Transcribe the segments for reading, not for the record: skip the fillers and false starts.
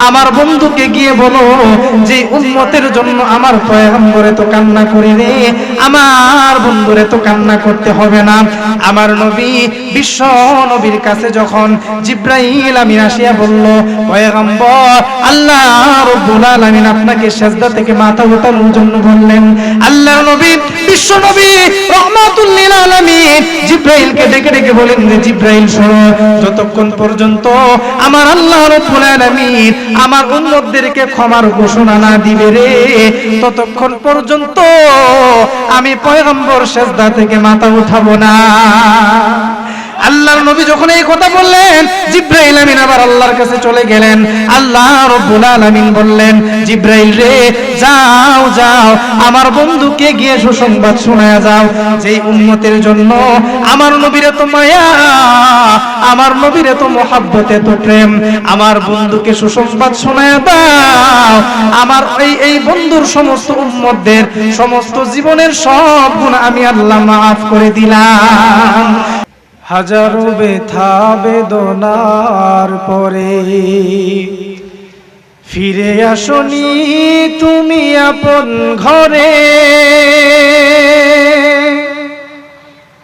আমার বন্ধুকে গিয়ে বলো যে উম্মতের জন্য আমার পয়গম্বর এত কান্না করে রে, আমার বন্ধুরে তো কান্না করতে হবে না। আমার নবী বিশ্ব নবীর কাছে যখন জিব্রাইল আমিন আসিয়া বলল, পয়গম্বর আল্লাহ রাব্বুল আলামিন আপনাকে সিজদা থেকে মাথা উঠানোর জন্য বললেন। আল্লাহর নবী বিশ্ব নবী রহমাতুল লিল আলামিন জিব্রাইলকে ডেকে ডেকে বলেন যে জিব্রাইল শোনো, যতক্ষণ পর্যন্ত আমার আল্লাহ রাব্বুল আলামিন আমার উম্মতদেরকে ক্ষমার ঘোষণা না দিবে রে, ততক্ষণ পর্যন্ত আমি পয়গম্বর সিজদা থেকে মাথা উঠাবো না। আল্লাহর নবী যখন এই কথা বললেন, জিব্রাইল আমিন আবার আল্লাহর কাছে চলে গেলেন। আল্লাহ রাব্বুল আলামিন বললেন, জিব্রাইল রে যাও যাও আমার বন্ধুকে গিয়ে সুসংবাদ শোনায়া যাও, যেই উম্মতের জন্য আমার নবীর এত মায়া, আমার নবীর এত মহব্বত, এত প্রেম, আমার বন্ধুকে সুসংবাদ শোনায়া দাও, আমার এই বন্ধুর সমস্ত উম্মতদের সমস্ত জীবনের সব গুনাহ আমি আল্লাহ মাফ করে দিলাম। হাজারো ব্যথা বেদনার পরে ফিরে আসনি তুমি আপন ঘরে,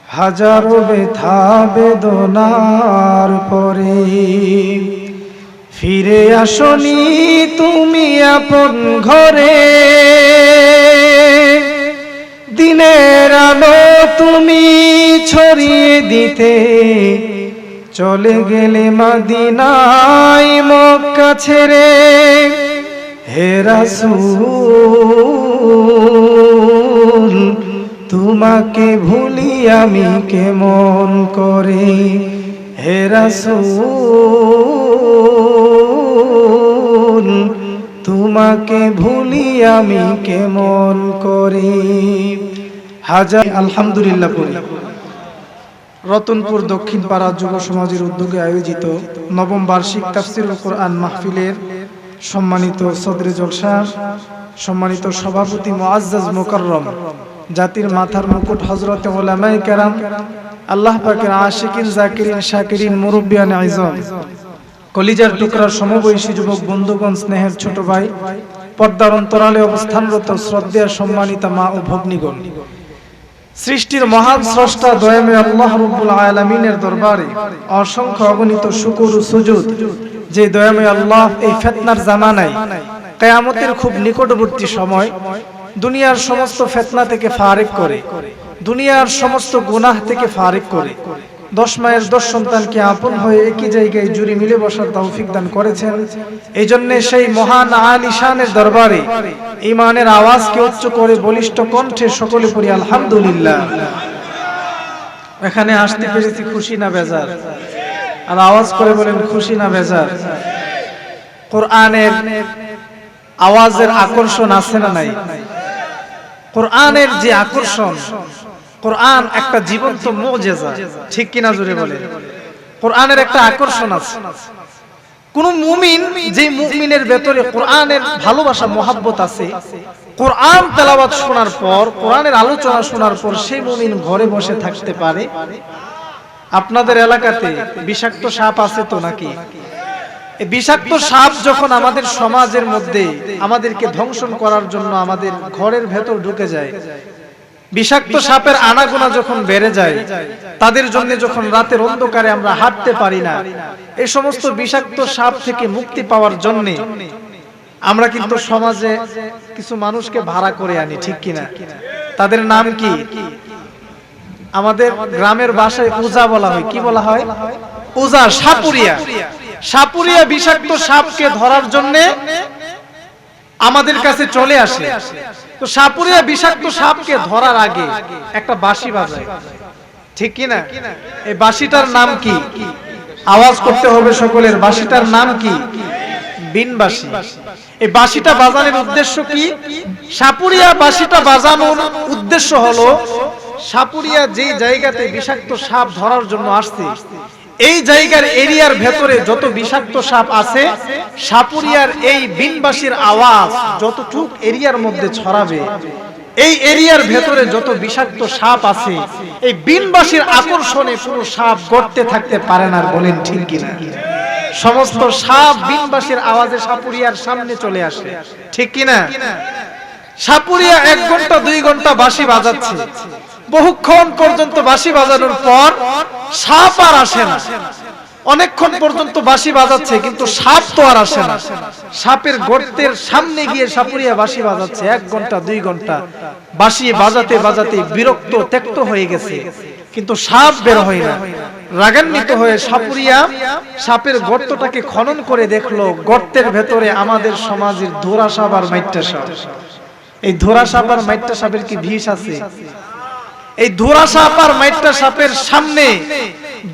হাজারো ব্যথা বেদনার পরে ফিরে আসনি তুমি আপন ঘরে, দিনের আলো তুমি ছড়িয়ে দিতে চলে গেলে মদিনায় মক্কা ছেড়ে। হে রাসূল তোমাকে ভুলি আমি কেমন করে, হে রাসূল তোমাকে ভুলি আমি কেমন করে। হাজার আলহামদুলিল্লাহ পড়ি। রতনপুর দক্ষিণ পাড়া যুব সমাজের উদ্যোগে আয়োজিত নবম বার্ষিক তাফসীরুল কোরআন মাহফিলের সম্মানিত সদরে জলসা, সম্মানিত সভাপতি মুআজ্জাজ মুকাররম, জাতির মাথার মুকুট হযরতে উলামায়ে কেরাম, আল্লাহ পাকের আশিকিন জাকিরিন শাকিরিন মুরব্বিয়ান আযম, কলিজার টুকরার সমবয়সী যুবক বন্ধুগণ, স্নেহের ছোট ভাই, পর্দার অন্তরালে অবস্থানরত শ্রদ্ধেয় সম্মানিতা মা ও ভগ্নীগণ, সৃষ্টির মহান স্রষ্টা দয়াময় আল্লাহ রাব্বুল আলামিনের দরবারে অসংখ্য অগণিত শুকর ও সুজুদ, যে দয়াময় আল্লাহ এই ফিতনার জামানায় কিয়ামতের খুব নিকটবর্তী সময় দুনিয়ার সমস্ত ফিতনা থেকে ফারিক করে, দুনিয়ার সমস্ত গুনাহ থেকে ফারিক করে 10 মায়ের 10 সন্তানকে আপন হয়ে একই জায়গায় জুড়ে মিলে বসার তৌফিক দান করেছেন। এই জন্য সেই মহান আলিশানের দরবারে ঈমানের আওয়াজকে উচ্চ করে বলিষ্ঠ কণ্ঠে সকলে পড়ি আলহামদুলিল্লাহ। এখানে আসতে পেরেছি খুশি না বেজার? আর আওয়াজ করে বলেন খুশি না বেজার? কোরআনের আওয়াজের আকর্ষণ আছে না নাই? কোরআনের যে আকর্ষণ, কোরআন একটা জীবন্ত মুজিজা, ঠিক কিনা জোরে বলেন? কোরআনের একটা আকর্ষণ আছে। কোন মুমিন, যে মুমিনের ভেতরে কোরআনের ভালোবাসা মহব্বত আছে, কোরআন তেলাওয়াত শোনার পর, কোরআনের আলোচনা শোনার পর সেই মুমিন ঘরে বসে থাকতে পারে। আপনাদের এলাকাতে বিষাক্ত সাপ আছে তো নাকি? এই বিষাক্ত সাপ যখন আমাদের সমাজের মধ্যে আমাদেরকে ধ্বংসন করার জন্য আমাদের ঘরের ভেতর ঢুকে যায়, বিষাক্ত সাপের আনাগোনা যখন বেড়ে যায়, তাদের জন্য যখন রাতের অন্ধকারে আমরা হাঁটতে পারি না, এই সমস্ত বিষাক্ত সাপ থেকে মুক্তি পাওয়ার জন্য আমরা কিন্তু সমাজে কিছু মানুষকে ভাড়া করে আনি, ঠিক কিনা? তাদের নাম কি? আমাদের গ্রামের ভাষায় উজা বলা হয়। কি বলা হয়? উজা, সাপুরিয়া। সাপুরিয়া বিষাক্ত সাপকে ধরার জন্য আমাদের কাছে চলে আসে। তো সাপুরিয়া বিষাক্ত সাপকে ধরার আগে একটা বাঁশি বাজায়, ঠিক কিনা? এই বাঁশিটার নাম কি? আওয়াজ করতে হবে সকলের। বাঁশিটার নাম কি? বিন বাঁশি। এই বাঁশিটা বাজানোর উদ্দেশ্য কি? সাপুরিয়া বাঁশিটা বাজানোর উদ্দেশ্য হলো, সাপুরিয়া যে জায়গাতে বিষাক্ত সাপ ধরার জন্য আসছে, এই জায়গার এরিয়ার ভেতরে যত বিষাক্ত সাপ আছে, সাপুরিয়ার এই বিনবাসীর আওয়াজ যতটুক এরিয়ার মধ্যে ছড়াবে, এই এরিয়ার ভেতরে যত বিষাক্ত সাপ আছে, এই বিনবাসীর আকর্ষণে কোনো সাপ গড়তে থাকতে পারে না। বলেন ঠিক কিনা? সমস্ত সাপ বিনবাসীর আওয়াজে সাপুরিয়ার সামনে চলে আসে, ঠিক কিনা? সাপুরিয়া 1 ঘন্টা 2 ঘন্টা বাঁশি বাজাচ্ছে, বহুক্ষণ পর্যন্ত বাঁশি বাজানোর পর সাপ আর আসে না। অনেকক্ষণ পর্যন্ত বাঁশি বাজাচ্ছে কিন্তু সাপ তো আর আসে না। সাপের গর্তের সামনে গিয়ে সাপুরিয়া বাঁশি বাজাচ্ছে 1 ঘন্টা 2 ঘন্টা, বাঁশি বাজাতে বাজাতে বিরক্ত ত্যক্ত হয়ে গেছে, কিন্তু সাপ বের হয় না। রাগান্বিত হয়ে সাপুরিয়া সাপের গর্তটাকে খনন করে দেখলো গর্তের ভেতরে আমাদের সমাজের ধোরা সাপ আর মাইট্টা সাপ। এই ধোরা সাপ আর মাইট্টা সাপের কি বিষ আছে? এই ধোরা সাপ আর মাইট্টা সাপের সামনে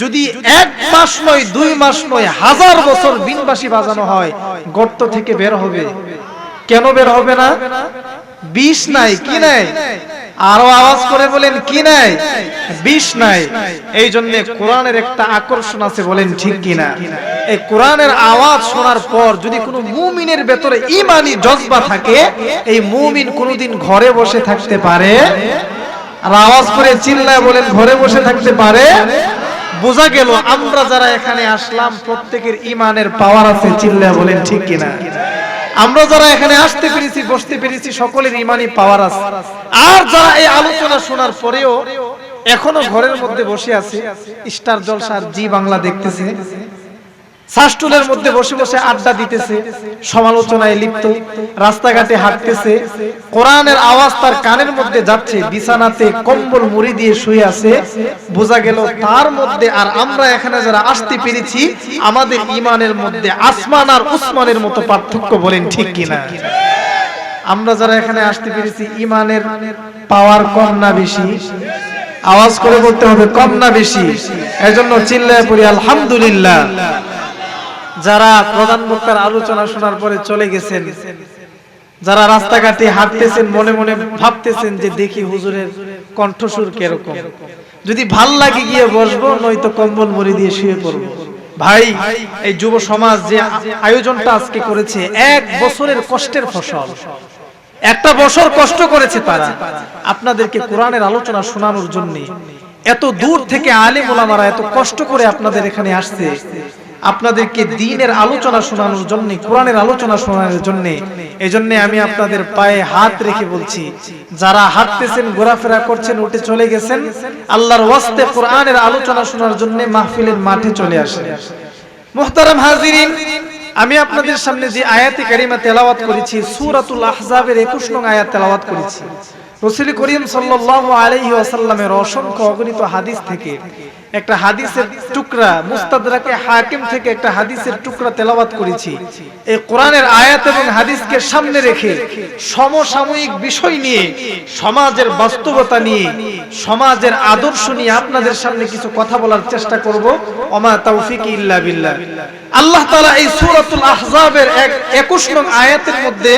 যদি 1 মাস নয় 2 মাস নয় 1000 বছর বিনবাসী বাজানো হয়, গর্ত থেকে বের হবে। কেন বের হবে না? বিষ নাই, কি নাই? আরো আওয়াজ করে বলেন, কি নাই? বিষ নাই। এই জন্য কোরআনের একটা আকর্ষণ আছে, বলেন ঠিক কিনা? এই কোরআনের আওয়াজ শোনার পর যদি কোনো মুমিনের ভেতরে ঈমানি জজবা থাকে, এই মুমিন কোনোদিন ঘরে বসে থাকতে পারে? আর আওয়াজ করে চিল্লায় বলেন, ঘরে বসে থাকতে পারে? বোঝা গেল আমরা যারা এখানে আসলাম প্রত্যেকের ঈমানের পাওয়ার আছে, চিল্লায় বলেন ঠিক কিনা? আমরা যারা এখানে আসতে পেরেছি, বসতে পেরেছি, সকলের ঈমানি পাওয়ার আছে। আর যারা এই আলোচনা শোনার পরেও এখনো ঘরের মধ্যে বসে আছে, স্টার জলসার জি বাংলা দেখতেছে, শাস্টুলের মধ্যে বসে বসে আড্ডা দিতেছে, সমালোচনায় লিপ্ত, রাস্তাঘাটে হাঁটতেছে, কোরআনের আওয়াজ তার কানের মধ্যে যাচ্ছে, বিছানাতে কম্বল মুড়ি দিয়ে শুয়ে আছে, বোঝা গেল তার মধ্যে আর আমরা এখানে যারা আসতে পেরেছি আমাদের ঈমানের মধ্যে আসমান আর উসমানের মতো পার্থক্য, বলেন ঠিক কিনা? আমরা যারা এখানে আসতে পেরেছি ঈমানের পাওয়ার কম না বেশি? আওয়াজ করে বলতে হবে, কম না বেশি? এজন্য চিল্লায় পড়ি আলহামদুলিল্লাহ। যারা প্রধান বক্তার আলোচনা শোনার পরে চলে গেছেন, যারা রাস্তাঘাটে হাঁটতেছেন, মনে মনে ভাবতেছেন যে দেখি হুজুরের কণ্ঠস্বর কিরকম, যদি ভাল লাগে গিয়ে বসবো, নয়তো কম্বল মুড়ি দিয়ে শুয়ে পড়বো। ভাই, এই যুব সমাজ যে আয়োজনটা আজকে করেছে 1 বছরের কষ্টের ফসল। 1টা বছর কষ্ট করেছে তারা আপনাদেরকে কোরআনের আলোচনা শোনানোর জন্য। এত দূর থেকে আলেম ওলামারা এত কষ্ট করে আপনাদের এখানে আসছে আপনাদেরকে দ্বীনের আলোচনা শোনানোর জন্য, কোরআনের আলোচনা শোনানোর জন্য। এজন্য আমি আপনাদের পায়ে হাত রেখে বলছি, যারা হাঁটতেছেন, ঘোরাফেরা করছেন, উঠে চলে গেছেন, আল্লাহর ওয়াস্তে কোরআনের আলোচনা শোনার জন্য মাহফিলের মাঠে চলে আসেন। মুহতারাম হাজিরিন, আমি আপনাদের সামনে যে আয়াতে কারিমা তেলাওয়াত করেছি, সূরাতুল আহজাবের 21 নং আয়াত তেলাওয়াত করেছি। রাসূল করিম সাল্লাল্লাহু আলাইহি ওয়াসাল্লামের অসংখ্য অগণিত হাদিস থেকে একটা হাদিসের টুকরা, মুস্তাদরাকে হাকিম থেকে একটা হাদিসের টুকরা তেলাওয়াত করেছি। এই কোরআনের আয়াত এবং হাদিসকে সামনে রেখে সমসাময়িক বিষয় নিয়ে, সমাজের বাস্তবতা নিয়ে, সমাজের আদর্শ নিয়ে আপনাদের সামনে কিছু কথা বলার চেষ্টা করব। ওমা তাওফিকি ইল্লা বিল্লাহ। আল্লাহ তাআলা এই সূরাতুল আহজাবের 21 নং আয়াতের মধ্যে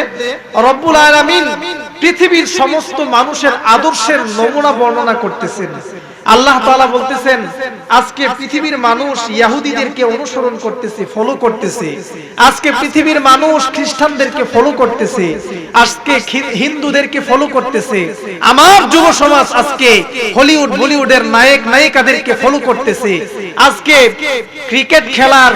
রব্বুল আলামিন পৃথিবীর সমস্ত মানুষের আদর্শের নমুনা বর্ণনা করতেছেন। আল্লাহ তাআলা বলতেছেন, আজকে পৃথিবীর মানুষ ইহুদিদেরকে অনুসরণ করতেছে, ফলো করতেছে। আজকে পৃথিবীর মানুষ খ্রিস্টানদেরকে ফলো করতেছে, আজকে হিন্দুদেরকে ফলো করতেছে। আমার যুব সমাজ আজকে হলিউড বলিউডের নায়ক নায়িকাদেরকে ফলো করতেছে। আজকে ক্রিকেট খেলার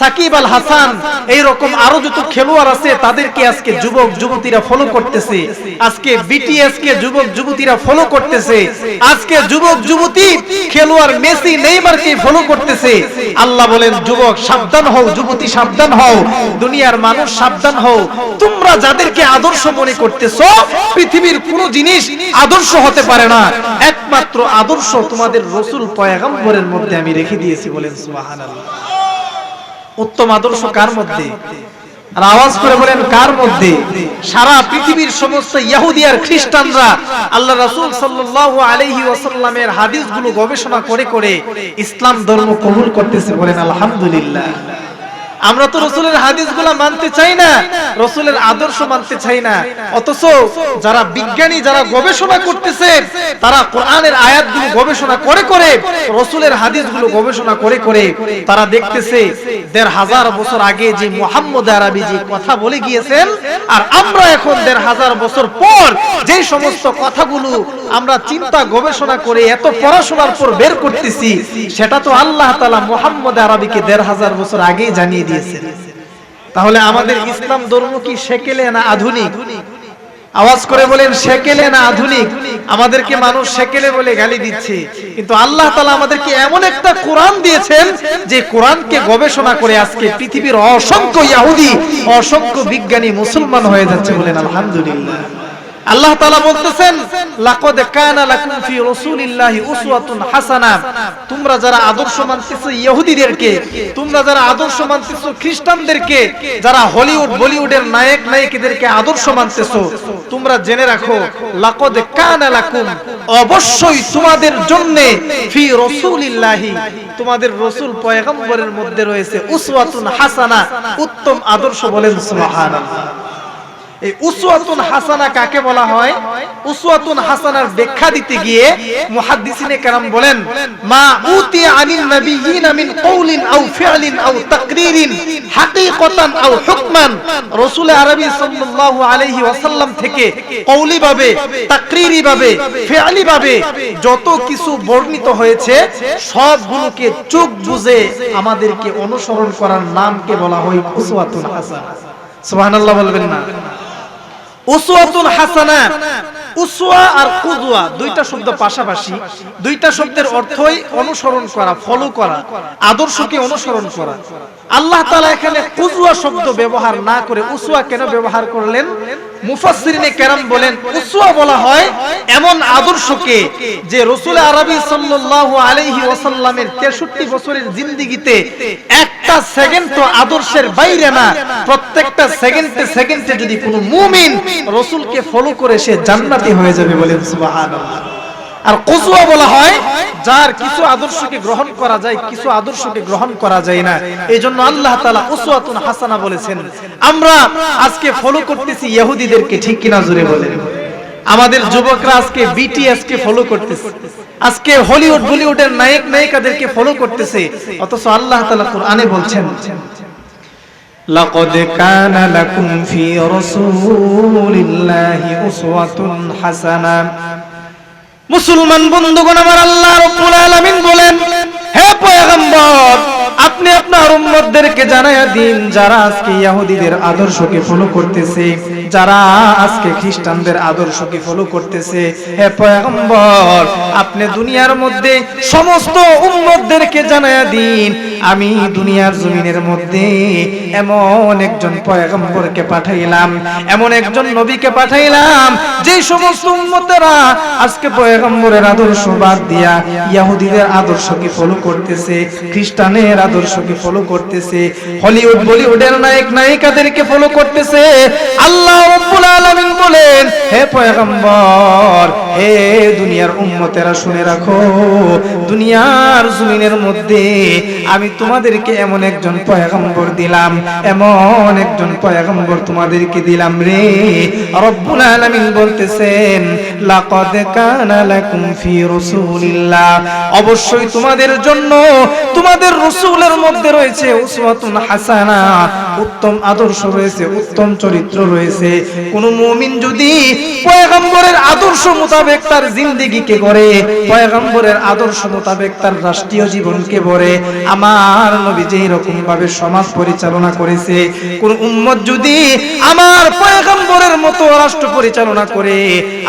সাকিব আল হাসান, এই রকম আরো যত খেলোয়াড় আছে তাদেরকে আজকে যুবক যুবতীরা ফলো করতেছে। আজকে বিটিএস কে যুবক যুবতীরা ফলো করতেছে। আজকে যুবক যুবতী খেলোয়াড় মেসি নেইমারকে ফলো করতেছে। আল্লাহ বলেন, যুবক সাবধান হও, যুবতী সাবধান হও, দুনিয়ার মানুষ সাবধান হও। তোমরা যাদেরকে আদর্শ মনে করতেছো, পৃথিবীর কোনো জিনিস আদর্শ হতে পারে না। একমাত্র আদর্শ তোমাদের রাসূল পয়গম্বরের মধ্যে আমি রেখে দিয়েছি। বলেন সুবহানাল্লাহ। উত্তম আদর্শ কার মধ্যে? আর আওয়াজ করে বলেন, কার মধ্যে? সারা পৃথিবীর সমস্ত ইহুদি আর খ্রিস্টানরা আল্লাহ রাসূল সাল্লাল্লাহু আলাইহি ওয়াসাল্লামের হাদিসগুলো গবেষণা করে করে ইসলাম ধর্ম কবুল করতেছে। বলেন আলহামদুলিল্লাহ। আমরা তো রাসূলের হাদিসগুলো মানতে চাই না, রাসূলের আদর্শ মানতে চাই না। অথচ যারা বিজ্ঞানী, যারা গবেষণা করতেছে, তারা কোরআনের আয়াতগুলো গবেষণা করে করে, রাসূলের হাদিসগুলো গবেষণা করে করে তারা দেখতেছে ১৫০০ বছর আগে যে মুহাম্মদ আরবি যে কথা বলে গিয়েছেন, আর আমরা এখন ১৫০০ বছর পর যে সমস্ত কথাগুলো আমরা চিন্তা গবেষণা করে এত পড়াশোনার পর বের করতেছি, সেটা তো আল্লাহ তাআলা মুহাম্মদ আরবিকে ১৫০০ বছর আগেই জানিয়ে দিয়েছেন। তাহলে আমাদের ইসলাম ধর্ম কি সেকেলে না আধুনিক? আওয়াজ করে বলেন, সেকেলে না আধুনিক? আমাদেরকে মানুষ সেকেলে বলে গালি দিচ্ছে, কিন্তু আল্লাহ তাআলা আমাদেরকে এমন একটা কোরআন দিয়েছেন যে কোরআনকে গবেষণা করে আজকে পৃথিবীর অসংখ্য ইহুদি, অসংখ্য বিজ্ঞানী মুসলমান হয়ে যাচ্ছে। বলেন আলহামদুলিল্লাহ। আল্লাহ তাআলা বলতেছেন, লাকাদ কানা লাকুম ফি রাসূলিল্লাহি উসওয়াতুন হাসানাহ। তোমরা যারা আদর্শ মানতেছো ইহুদিদেরকে, তোমরা যারা আদর্শ মানতেছো খ্রিস্টানদেরকে, যারা হলিউড বলিউডের নায়ক নায়িকাদেরকে আদর্শ মানতেছো, তোমরা জেনে রাখো, লাকাদ কানা লাকুম, অবশ্যই তোমাদের জন্য, ফি রাসূলিল্লাহি, তোমাদের রাসূল পয়গম্বরের মধ্যে রয়েছে উসওয়াতুন হাসানাহ, উত্তম আদর্শ। বলেন সুবহানাল্লাহ। এই উসওয়াতুন হাসানা কাকে বলা হয়? উসওয়াতুন হাসানার ব্যাখ্যা দিতে গিয়ে মুহাদ্দিসিনে কেরাম বলেন, মা উতি আনিন নাবিয়িনা মিন কওলিন আও ফি'লিন আও তাকরিরিন হাকীকাতান আও হুকমান। রাসূল আরবি সাল্লাল্লাহু আলাইহি ওয়াসাল্লাম থেকে কওলি ভাবে, তাকরিরি ভাবে, ফি'লি ভাবে যত কিছু বর্ণিত হয়েছে, সবগুলোকে চোখ বুজে আমাদেরকে অনুসরণ করার নামকে বলা হয় উসওয়াতুন হাসানা। সুবহানাল্লাহ বলবেন না? উসওয়াতুন হাসানা, উসওয়া আর কুদওয়া দুইটা শব্দ পাশাপাশি, দুইটা শব্দের অর্থই অনুসরণ করা, ফলো করা, আদর্শকে অনুসরণ করা। আল্লাহ তাআলা এখানে কুদওয়া শব্দ ব্যবহার না করে উসওয়া কেন ব্যবহার করলেন? মুফাসসিরিনে কেরাম বলেন, উসওয়া বলা হয় এমন আদর্শকে যে রাসূল আরবি সাল্লাল্লাহু আলাইহি ওয়াসাল্লামের 63 বছরের জিন্দেগিতে একটা সেকেন্ড তো আদর্শের বাইরে না, প্রত্যেকটা সেকেন্ডে সেকেন্ডে যদি কোনো মুমিন রাসূলকে ফলো করে সে জান্নাতি হয়ে যাবে। বলেন সুবহানাল্লাহ। আর কুদওয়া বলা হয় যার কিছু আদর্শকে গ্রহণ করা যায়, কিছু আদর্শকে গ্রহণ করা যায় না। এইজন্য আল্লাহ তাআলা উসওয়াতুন হাসানা বলেছেন। আমরা আজকে ফলো করতেছি ইহুদিদেরকে, ঠিক কিনা জোরে বলেন? আমাদের যুবকরা আজকে বিটিএস কে ফলো করতেছে, আজকে হলিউড বলিউডের নায়ক নায়িকাদেরকে ফলো করতেছে, অথচ আল্লাহ তাআলা কোরআনে বলছেন, লাকাদ কানা লাকুম ফি রাসূলিল্লাহি উসওয়াতুন হাসানাহ। মুসলমান বন্ধুগণ আমার, আল্লাহ রাব্বুল আলামিন বলেন, হে পয়গম্বর, আপনি আপনার উম্মতদেরকে জানায়া দিন, যারা আজকে ইহুদিদের আদর্শকে ফলো করতেছে, যারা আজকে খ্রিস্টানদের আদর্শকে ফলো করতেছে, হে পয়গম্বর, আপনি দুনিয়ার মধ্যে সমস্ত উম্মতদেরকে জানায়া দিন, আমি দুনিয়ার জমিনের মধ্যে এমন একজন পয়গম্বরকে পাঠাইলাম, এমন একজন নবীকে পাঠাইলাম, যে সমস্ত উম্মতেরা আজকে পয়গম্বরের আদর্শ বাদ দিয়া ইহুদিদের আদর্শকে ফলো করতেছে, খ্রিস্টানের আদর্শকে ফলো করতেছে, হলিউড বলিউডের নায়ক নায়িকাদেরকে ফলো করতেছে। আল্লাহ রাব্বুল আলামিন বলেন, হে পয়গম্বর, হে দুনিয়ার উম্মতেরা শুনে রাখো, দুনিয়ার জমিনের মধ্যে আমি তোমাদেরকে এমন একজন পয়গম্বর দিলাম, এমন একজন পয়গম্বর তোমাদেরকে দিলাম রে। রব্বুল আলামিন বলতেছেন, লাকাদ কানা লাকুম ফি রাসূলিল্লাহ, অবশ্যই তোমাদের জন্য তোমাদের রাসূলের মধ্যে রয়েছে উসওয়াতুন হাসানা, উত্তম আদর্শ রয়েছে, উত্তম চরিত্র রয়েছে। কোন মুমিন যদি পয়গম্বরের আদর্শ মোতাবেক তার জিন্দেগিকে গড়ে, পয়গম্বরের আদর্শ মোতাবেক তার রাষ্ট্রীয় জীবনকে গড়ে, আমার নবী যেই রকম ভাবে সমাজ পরিচালনা করেছে, কোন উম্মত যদি আমার পয়গম্বরের মতো রাষ্ট্র পরিচালনা করে,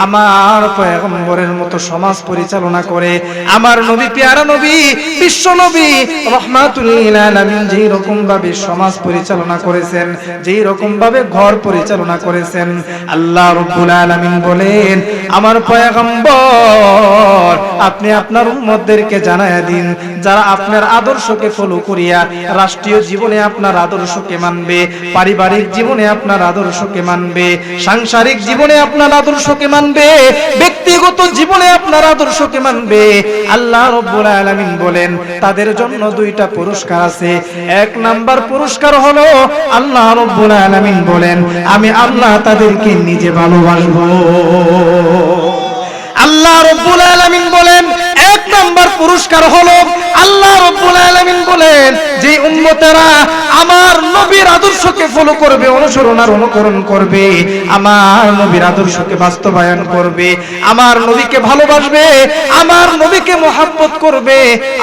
আমার পয়গম্বরের মতো সমাজ পরিচালনা করে, আমার নবী পেয়ারা নবী বিশ্ব নবী রাহমাতুল লিল আলামিন যেই রকম ভাবে সমাজ পরিচালনা করেছেন, যেই রকম ভাবে ঘর পরিচালনা করেছেন, আল্লাহ রাব্বুল আলামিন বলেন আমার পয়গম্বর আপনি আপনার উম্মতদেরকে জানায়া দিন, যারা আপনার আদর্শকে ফলো করিয়া রাষ্ট্রীয় জীবনে আপনার আদর্শকে মানবে, পারিবারিক জীবনে আপনার আদর্শকে মানবে, সাংসারিক জীবনে আপনার আদর্শকে মানবে, ব্যক্তিগত জীবনে আপনার আদর্শকে মানবে, আল্লাহ রাব্বুল আলামিন বলেন তাদের জন্য দুইটা পুরস্কার আছে। এক নাম্বার পুরস্কার হলো আল্লাহ রাব্বুল আলামিন বলেন আমি আল্লাহ তাদেরকে নিজে ভালোবাসবো। আল্লাহ রাব্বুল আলামিন বলেন এক নাম্বার পুরস্কার হলো আল্লাহ রাব্বুল আলামিন বলেন যে উম্মতেরা আমার নবীর আদর্শকে ফলো করবে, অনুসরণ আর অনুকরণ করবে, আমার নবীর আদর্শকে বাস্তবায়ন করবে, আমার নবীকে ভালোবাসবে, আমার নবীকে মহব্বত করবে,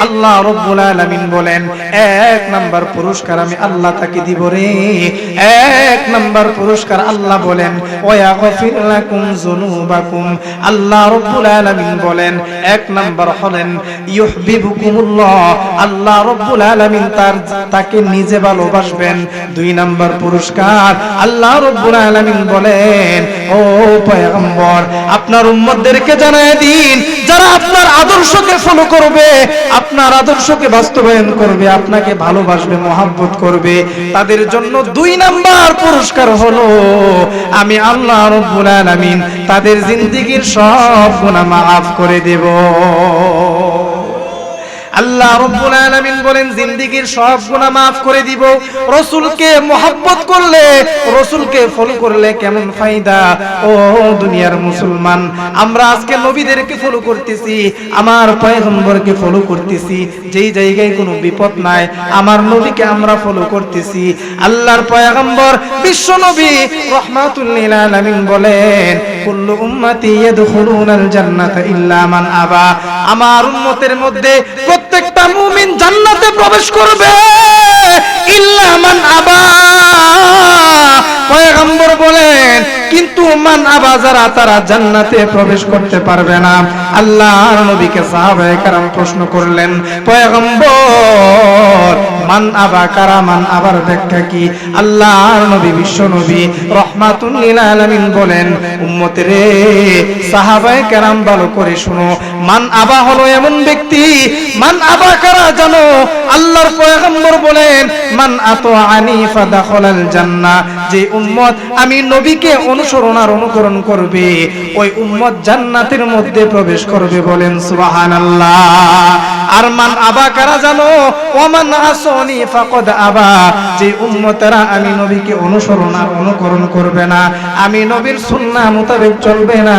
আল্লাহ রাব্বুল আলামিন বলেন এক নাম্বার পুরস্কার আমি আল্লাহ তাকে দিব রে। এক নাম্বার পুরস্কার আল্লাহ বলেন ওয়াগফির লাকুম যুনুবাকুম। আল্লাহ রাব্বুল আলামিন বলেন এক নাম্বার হলেন ইউহিব্বুকুমুল্লাহ, আল্লাহ রাব্বুল আলামিন তাকে নিজে ভালোবাসবেন। দুই নাম্বার পুরস্কার আল্লাহ রাব্বুল আলামিন বলেন ও পয়গম্বর আপনার উম্মতদেরকে জানায় দিন যারা আপনার আদর্শকে ফলো করবে, আপনার আদর্শকে বাস্তবায়ন করবে, আপনাকে ভালোবাসবে, মহব্বত করবে, তাদের জন্য দুই নাম্বার পুরস্কার হলো আমি আল্লাহ রাব্বুল আলামিন তাদের জিন্দেগীর সব গুনাহ মাফ করে দেব। আল্লাহ রাব্বুল আলামিন বলেন জিন্দেগীর সব গুনাহ maaf করে দিব। রাসূলকে মহব্বত করলে, রাসূলকে ফলো করলে কেমন ফায়দা ও দুনিয়ার মুসলমান, আমরা আজকে নবীদেরকে ফলো করতেছি, আমার পয়গম্বরকে ফলো করতেছি, যেই জায়গায় কোনো বিপদ নাই আমার নবীকে আমরা ফলো করতেছি। আল্লাহর পয়গম্বর বিশ্ব নবী রাহমাতুল লিল আলামিন বলেন কুল্লু উম্মতি ইয়াদখুলুনাল জান্নাতা ইল্লা মান আবা, আমার উম্মতের মধ্যে প্রত্যেকটা মুমিন জান্নাতে প্রবেশ করবে ইল্লা মান আবা। পয়গম্বর বলেন কিন্তু মান আবা যারা তারা জান্নাতে প্রবেশ করতে পারবে না। আল্লাহর নবীকে সাহাবায়ে কেরাম প্রশ্ন করলেন পয়গম্বর মান আবা কারা, মান আবার ব্যাখ্যা কি? আল্লাহর নবী বিশ্ব নবী রাহমাতুল লিল আলামিন বলেন উম্মতের সাহাবায়ে কেরাম ভালো করে শুনো, মান আবা হলো এমন ব্যক্তি, মান আবা কারা জানো? আল্লাহর পয়গম্বর বলেন মান আতাআনি ফাদাখালাল জান্নাহ, যে উম্মত আমি নবীকে অনুসরণ আর অনুকরণ করবে ওই উম্মত জান্নাতের মধ্যে প্রবেশ করবে, বলেন সুবহানাল্লাহ। আর মান আবা কারা জানো? ওয়ামান আসানি ফাকাদ আবা, যে উম্মতেরা আমি নবীকে অনুসরণ আর অনুকরণ করবে না, আমি নবীর সুন্নাহ মোতাবেক চলবে না,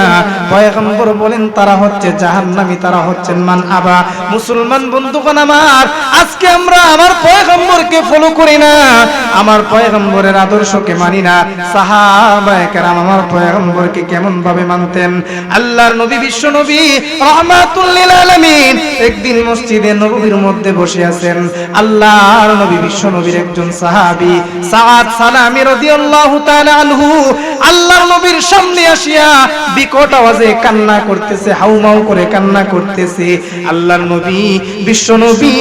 পয়গম্বর বলেন তারা হচ্ছে জাহান্নামী, তারা হচ্ছেন মান আবা। মুসলমান বন্ধুগণ আমার, আজকে আমরা আমার পয়গম্বরকে ফলো করি না, আমার পয়গম্বরের আদর্শকে মানি না। সাহাবায়ে কেরাম আমার পয়গম্বরকে কেমন ভাবে মানতেন? আল্লাহর নবী বিশ্ব নবী রাহমাতুল লিল আলামিন একদিন মসজিদে নববীর মধ্যে বসে আছেন। আল্লাহর নবী বিশ্ব নবীর একজন সাহাবী সাদ সালামী রাদিয়াল্লাহু তাআলা আনহু আল্লাহর নবীর সামনে আসিয়া বিকট আওয়াজে কান্না করতেছে, হাউমাউ করে কান্না করতেছে। আল্লাহর নবী বিশ্ব নবী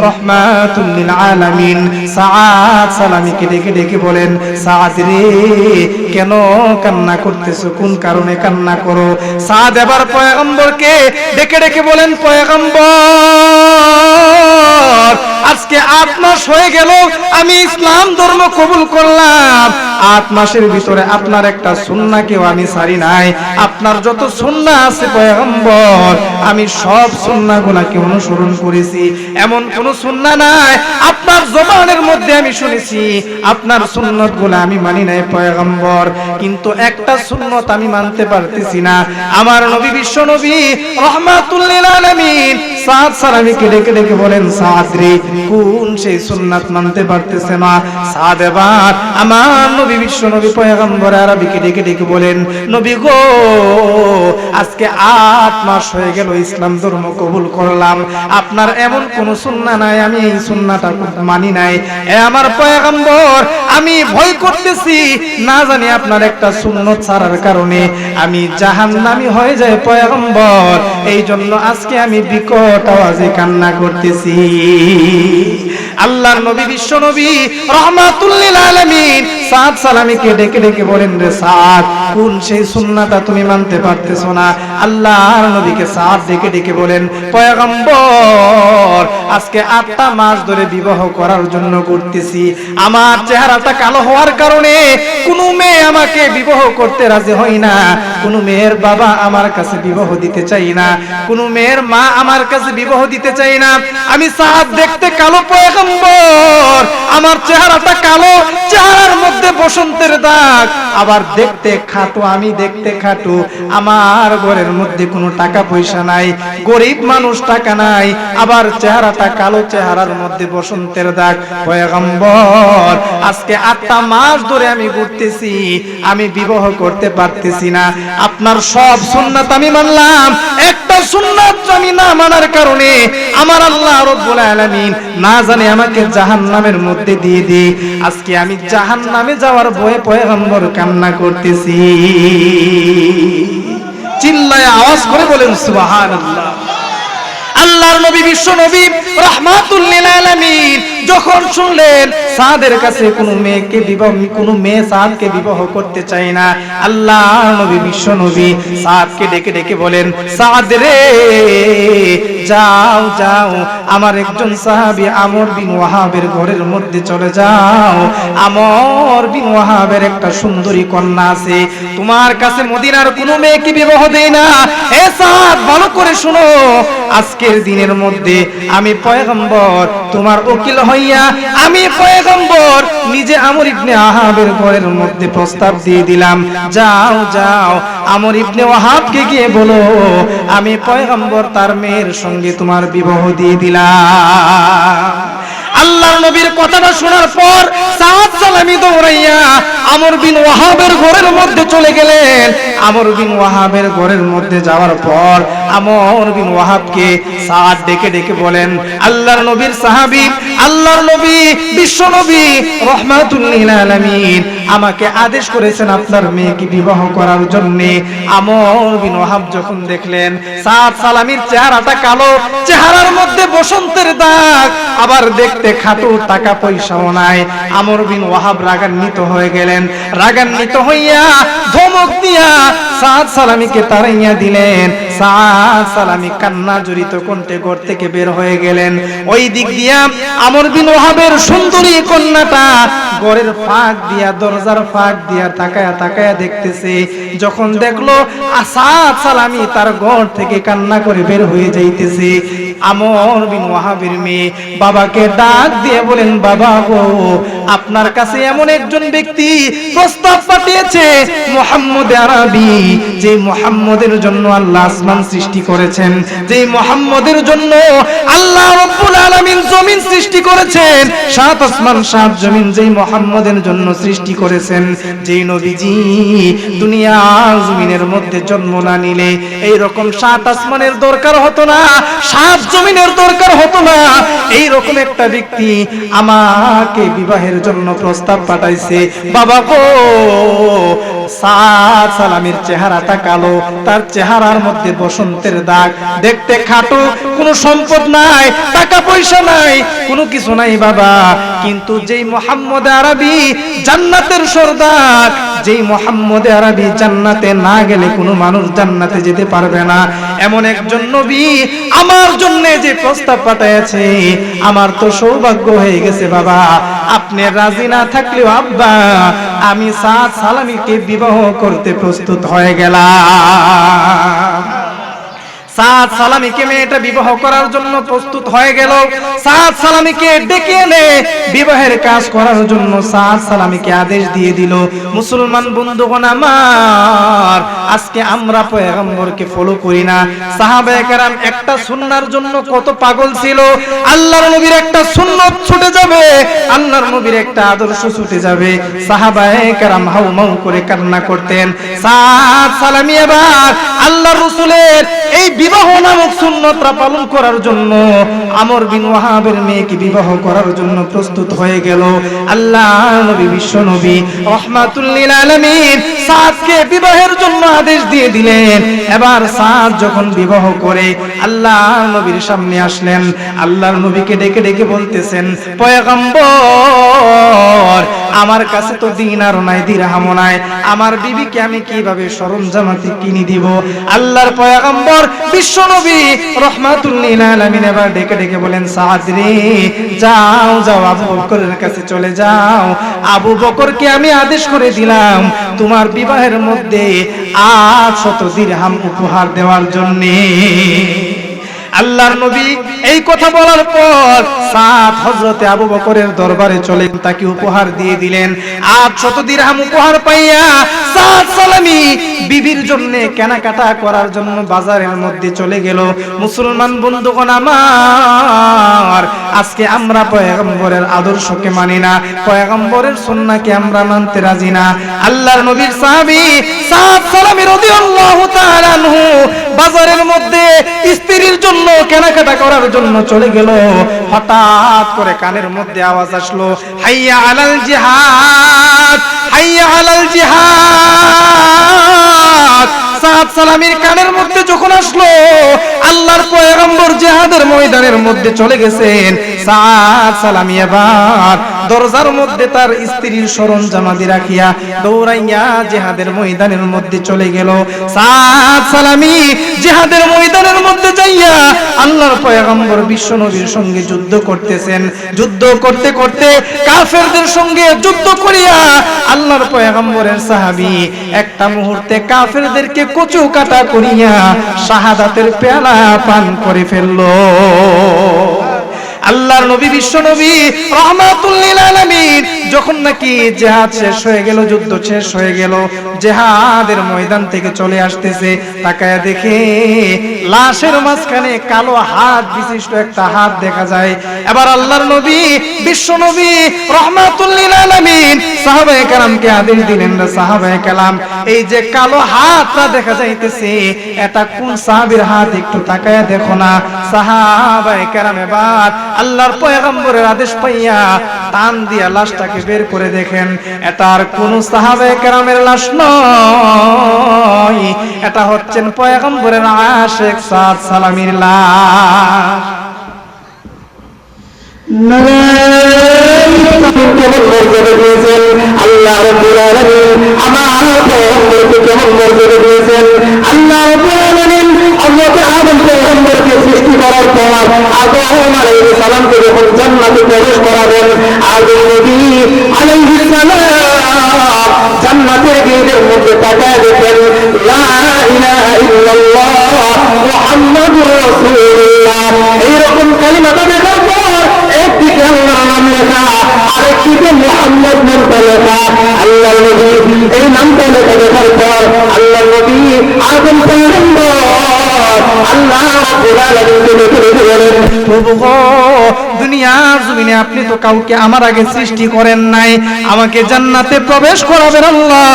রাহমাতুল লিল আলামিন সাদ সালামীকে ডেকে ডেকে বলেন সাদ রে কেন কান্না করতেছো, কোন কারণে কান্না করো? সাদ এবার পয়গম্বরকে ডেকে ডেকে বলেন পয়গম্বর আজকে 8 মাস হয়ে গেল আমি ইসলাম ধর্ম কবুল করলাম, 8 মাসের ভিতরে আপনার একটা সুন্নাহকেও আমি ছাড়ি নাই, আপনার যত সুন্নাহ আছে পয়গম্বর আমি সব সুন্নাহগুলোকে অনুসরণ করেছি, এমন কোন সুন্নাহ নাই আপনার জবানের মধ্যে আমি শুনেছি আপনার সুন্নাতগুলো আমি মানি নাই পয়গম্বর, কিন্তু একটা সুন্নাত আমি মানতে পারতেছি না। আমার নবী বিশ্ব নবী রাহমাতুল লিল আলামিন সাদ সালামীকে ডেকে ডেকে বলেন সাদ রে কোন সেই সুন্নাত মানতে পারতেছে না? সাদ এবার আমার নবী বিশ্ব নবী পয়গম্বর আরবিকে ডেকে ডেকে বলেন নবী গো আজকে 8 মাস হয়ে গেল ইসলাম ধর্ম কবুল করলাম, আপনার এমন কোন সুন্নাহ নাই আমি এই সুন্নাহটা মানি নাই। এ আমার পয়গম্বর আমি ভয় করতেছি না জানি আপনার একটা সুন্নাত ছাড়ার কারণে আমি জাহান্নামী হয়ে যায় পয়গম্বর, এই জন্য আজকে আমি বিকট আওয়াজে কান্না করতেছি। আল্লাহর নবী বিশ্ব নবী রাহমাতুল লিল আলামিন সাদ সালামীকে ডেকে ডেকে বলেন, রে সাদ, কোন সেই সুন্নাহটা তুমি মানতে পারতেছো না? আল্লাহর নবীকে সাদ ডেকে ডেকে বলেন, পয়গম্বর, আজকে 8টা মাস ধরে বিবাহ করার জন্য করতেছি। আমার চেহারাটা কালো হওয়ার কারণে কোনো মেয়ে আমাকে বিবাহ করতে রাজি হয় না, কোনো মেয়ের বাবা আমার কাছে বিবাহ দিতে চাই না, কোনো মেয়ের মা আমার কাছে বিবাহ দিতে চাই না। আমি সাদ দেখতে কালো পয়গম্বর, আমার চেহারাটা কালো, চেহারার মধ্যে বসন্তের দাগ, আবার দেখতে খাটো, আমি দেখতে খাটো, আমার ঘরের মধ্যে কোনো টাকা পয়সা নাই, গরিব মানুষ, টাকা নাই, আবার চেহারাটা কালো, চেহারার মধ্যে বসন্তের দাগ। পয়গম্বর, আজকে 8টা মাস ধরে আমি ঘুরতেছি, আমি বিবাহ করতে পারতেছি না। আপনার সব সুন্নাত আমি মানলাম, একটা সুন্নাত আমি না মানার কারণে আমার আল্লাহ রাব্বুল আলামিন না জানে আমাকে জাহান্নামের মধ্যে দিয়ে দিই। আজকে আমি জাহান্নামে যাওয়ার ভয়ে পয়গম্বর কান্না করতেছি। চিল্লায় আওয়াজ করে বলেন সুবহানাল্লাহ। আল্লাহর নবী বিশ্ব নবী রাহমাতুল লিল আলামিন যখন শুনলেন সাদের কাছে কোনো মেয়েকে বিবাহ, কোনো মেয়ে সাদকে বিবাহ করতে চায় না, আল্লাহর নবী বিশ্ব নবী সাদকে ডেকে ডেকে বলেন, সাদ রে, যাও যাও, আমার একজন সাহাবী আমর বিন ওয়াহাবের ঘরের মধ্যে চলে যাও। আমর বিন ওয়াহাবের একটা সুন্দরী কন্যা আছে, তোমার কাছে মদিনার কোনো মেয়েকে বিবাহ দেয় না। এ সাদ, ভালো করে শুনো, আজকের দিনের মধ্যে আমি পয়গম্বর তোমার উকিল হইয়া, আমি পয়গম্বর নিজে আমর ইবনে ওয়াহাবের ঘরের মধ্যে প্রস্তাব দিয়ে দিলাম, যাও যাও, আমর ইবনে ওয়াহাবকে গিয়ে বলো আমি পয়গম্বর তার মেয়ের সঙ্গে তোমার বিবাহ দিয়ে দিলাম। আল্লাহর নবীর কথাটা শোনার পর সাদ সালামী দৌড়াইয়া আমর বিন ওয়াহাবের ঘরের মধ্যে চলে গেলেন। আমর বিন ওয়াহাবের ঘরের মধ্যে যাওয়ার পর আমর বিন ওয়াহাবকে সাদ ডেকে ডেকে বলেন, আল্লাহর নবীর সাহাবী, আল্লাহর নবী বিশ্ব নবী রাহমাতুল লিল আলামিন আমাকে আদেশ করেছেন আপনার মেয়েকে বিবাহ করার জন্য। আমর বিন ওয়াহাব যখন দেখলেন সাদ সালামীর চেহারাটা কালো, চেহারার মধ্যে বসন্তের দাগ, আবার দেখতে খাটো, টাকা পয়সাও নাই, আমর বিন ওয়াহাব রাগান্বিত হয়ে গেলেন। রাগান্বিত হইয়া ধমক দিয়া সাদ সালামীকে তাড়াইয়া দিলেন। সাদ সালামী কান্না জড়িত কণ্ঠে ঘর থেকে বের হয়ে গেলেন। ওই দিক দিয়া আমর বিন ওয়াহাবের সুন্দরী কন্যাটা ঘরের ফাঁক দিয়া, দরজার ফাঁক দিয়া তাকায়া তাকায়া দেখতেছে। যখন দেখলো সাদ সালামী তার ঘর থেকে কান্না করে বের হয়ে যাইতেছে, আমর বিন ওয়াহাবের মেয়ে বাবাকে ডাক দিয়ে বলেন, বাবা গো, আপনার কাছে এমন একজন ব্যক্তি প্রস্তাব পাঠিয়েছে, মুহাম্মদ আরবি, যে মুহাম্মদের জন্য আল্লাহ আসমান সৃষ্টি করেছেন, যে মুহাম্মদের জন্য আল্লাহ রাব্বুল আলামিন জমিন সৃষ্টি করেছেন, 7 আসমান 7 জমিন যেই মুহাম্মদের জন্য সৃষ্টি করেছেন, যেই নবীজি দুনিয়ার জমিনের মধ্যে জন্ম না নিলে এই রকম 7 আসমানের দরকার হতো না, 7 জমিনের দরকার হতো না, এই রকম একটা ব্যক্তি আমাকে বিবাহের জন্য প্রস্তাব পাঠাইছে। বাবা গো, সাদ সালামীর চেহারাটা কালো, তার চেহারার মধ্যে বসন্তের দাগ, দেখতে খাটো, কোনো সম্পদ নাই, টাকা পয়সা নাই, কোনো কিছু নাই বাবা, কিন্তু যেই মুহাম্মদ আরবি জান্নাতের সরদার, যেই মুহাম্মদ আরবি জান্নাতে না গেলে কোনো মানুষ জান্নাতে যেতে পারবে না, এমন একজন নবী আমার জন্য যে প্রস্তাব পাঠাইছে, আমার তো সৌভাগ্য হয়ে গেছে বাবা। আপনি রাজি না থাকলেও আব্বা, আমি সাদ সালামীকে বিবাহ করতে প্রস্তুত হয়ে গেলাম। সাদ সালামীকে মেয়েটা বিবাহ করার জন্য প্রস্তুত হয়ে গেল। সাদ সালামীকে ডেকে এনে বিবাহের কাজ করার জন্য সাদ সালামীকে আদেশ দিয়ে দিল। মুসলমান বন্ধুগণ আমার, আজকে আমরা পয়গম্বরকে ফলো করি না। সাহাবায়ে কেরাম একটা সুন্নাহর জন্য কত পাগল ছিল। আল্লাহর নবীর একটা সুন্নাত ছুটে যাবে, আল্লাহর নবীর একটা আদর্শ ছুটে যাবে, সাহাবায়ে কেরাম হাউমাউ করে কান্না করতেন। সাদ সালামী এবার আল্লাহর রাসূলের এই বিবাহ নামক সুন্নতটা পালন করার জন্য আমর বিন ওয়াহাবের মেয়েকে বিবাহ করার জন্য প্রস্তুত হয়ে গেল। আল্লাহ নবী বিশ্ব নবী রাহমাতুল লিল আলামিন সাদকে বিবাহের জন্য আদেশ দিয়ে দিলেন। এবার সাদ যখন বিবাহ করে আল্লাহর নবীর সামনে আসলেন, আল্লাহর নবীকে ডেকে ডেকে বলতেছেন, পয়গম্বর আমার কাছে তো দিনার নাই, দিরহামও নাই, আমার বিবিকে আমি কিভাবে সরঞ্জামাতি কিনে দিব? আল্লাহর পয়গম্বর বিশ্ব নবী রাহমাতুল লিল আলামিন এবার ডেকে ডেকে বলেন, সাদ রে যাও যাও আবু বকরের কাছে চলে যাও, আবু বকরকে আমি আদেশ করে দিলাম তোমার বিবাহের মধ্যে 800 দিরহাম উপহার দেওয়ার জন্য। আল্লাহর নবী এই কথা বলার পর সাদ হযরতে আবু বকরের দরবারে চলে তাকে উপহার দিয়ে দিলেন। 800 দিরহাম উপহার পাইয়া সাদ সালামি বিবির জন্য কেনাকাটা করার জন্য বাজারের মধ্যে চলে গেল। মুসলমান বন্ধুগণ আমার, আজকে আমরা পয়গম্বরের আদর্শকে মানি না, পয়গম্বরের সুন্নাহকে আমরা মানতে রাজি না। আল্লাহর নবীর সাহাবী সাদ সালামি রাদিয়াল্লাহু তাআলা আনহু বাজারের মধ্যে স্ত্রীর জন্য কেনাকাটা করার জন্য চলে গেল। হঠাৎ করে কানের মধ্যে আওয়াজ আসলো, হাইয়া আলাল জিহাদ, হাইয়া আলাল জিহাদ। সাদ সালামির কানের মধ্যে যখন আসলো, আল্লাহর পয়গম্বর জিহাদের ময়দানের মধ্যে চলে গেছেন। সাদ সালামি এবার দরজার মধ্যে তার স্ত্রীর সরঞ্জামাদি রাখিয়া দৌড়াইয়া জিহাদের ময়দানের মধ্যে চলে গেল। সাদ সালামি জিহাদের ময়দানের মধ্যে যাইয়া আল্লাহর পয়গম্বর বিশ্ব নবীর সঙ্গে যুদ্ধ করতেছেন। যুদ্ধ করতে করতে কাফেরদের সঙ্গে যুদ্ধ করিয়া আল্লাহর পয়গম্বরের সাহাবী একটা মুহূর্তে কাফেরদেরকে কচু কাটা করিয়া শাহাদাতের পেয়ালা পান করে ফেললো। আল্লাহর নবী বিশ্ব নবী রাহমাতুল লিল আলামিন যখন নাকি জিহাদ শেষ হয়ে গেল, যুদ্ধ শেষ হয়ে গেল, জিহাদের ময়দান থেকে চলে আসতেছে, তাকায়া দেখে লাশের মাঝখানে কালো হাত বিশিষ্ট একটা হাত দেখা যায়। এবার আল্লাহর নবী বিশ্ব নবী রাহমাতুল লিল আলামিন সাহাবায়ে কেরামকে আদেশ দিলেন, সাহাবায়ে কেরাম এই যে কালো হাতটা দেখা যাইতেছে এটা কোন সাহাবীর হাত একটু তাকায়া দেখো না। সাহাবায়ে কেরাম এবার আল্লাহর পয়গম্বরের আদেশ পাইয়া টান দিয়া লাশটাকে বের করে দেখেন, এটা আর কোন সাহাবায়ে কেরামের লাশ নয়, এটা হচ্ছেন পয়গম্বরের আশিক সাদ সালামির লাশ। আল্লাহ রাব্বুল আলামিন আমার পয়গম্বরকে কেমন মর্যাদা দিয়েছেন। আল্লাহ রাব্বুল আলামিন হযরত আদম পয়গম্বরকে সৃষ্টি করার পর আদম আলাইহিস সালামকে যখন জান্নাতে প্রবেশ করাবেন, আদম নবী আলাইহিস সালাম জান্নাতের গেটের মধ্যে তাকায় দেখেন লা ইলাহা ইল্লাল্লাহ মুহাম্মাদুর রাসূলুল্লাহ এইরকম কালিমাটা দেখার পর একদিকে আল্লাহর নাম লেখা, আরেকদিকে মুহাম্মদ নামটা লেখা। আল্লাহ নবী এই নামটা লেখা দেখার পর আল্লাহ নবী আদম পয়গম্বর আল্লাহ রাব্বুল আলামিনকে ডেকে বলেন, প্রভু গো, দুনিয়ার জমিনে আপনি তো কাউকে আমার আগে সৃষ্টি করেন নাই, আমাকে জান্নাতে প্রবেশ করাবেন আল্লাহ,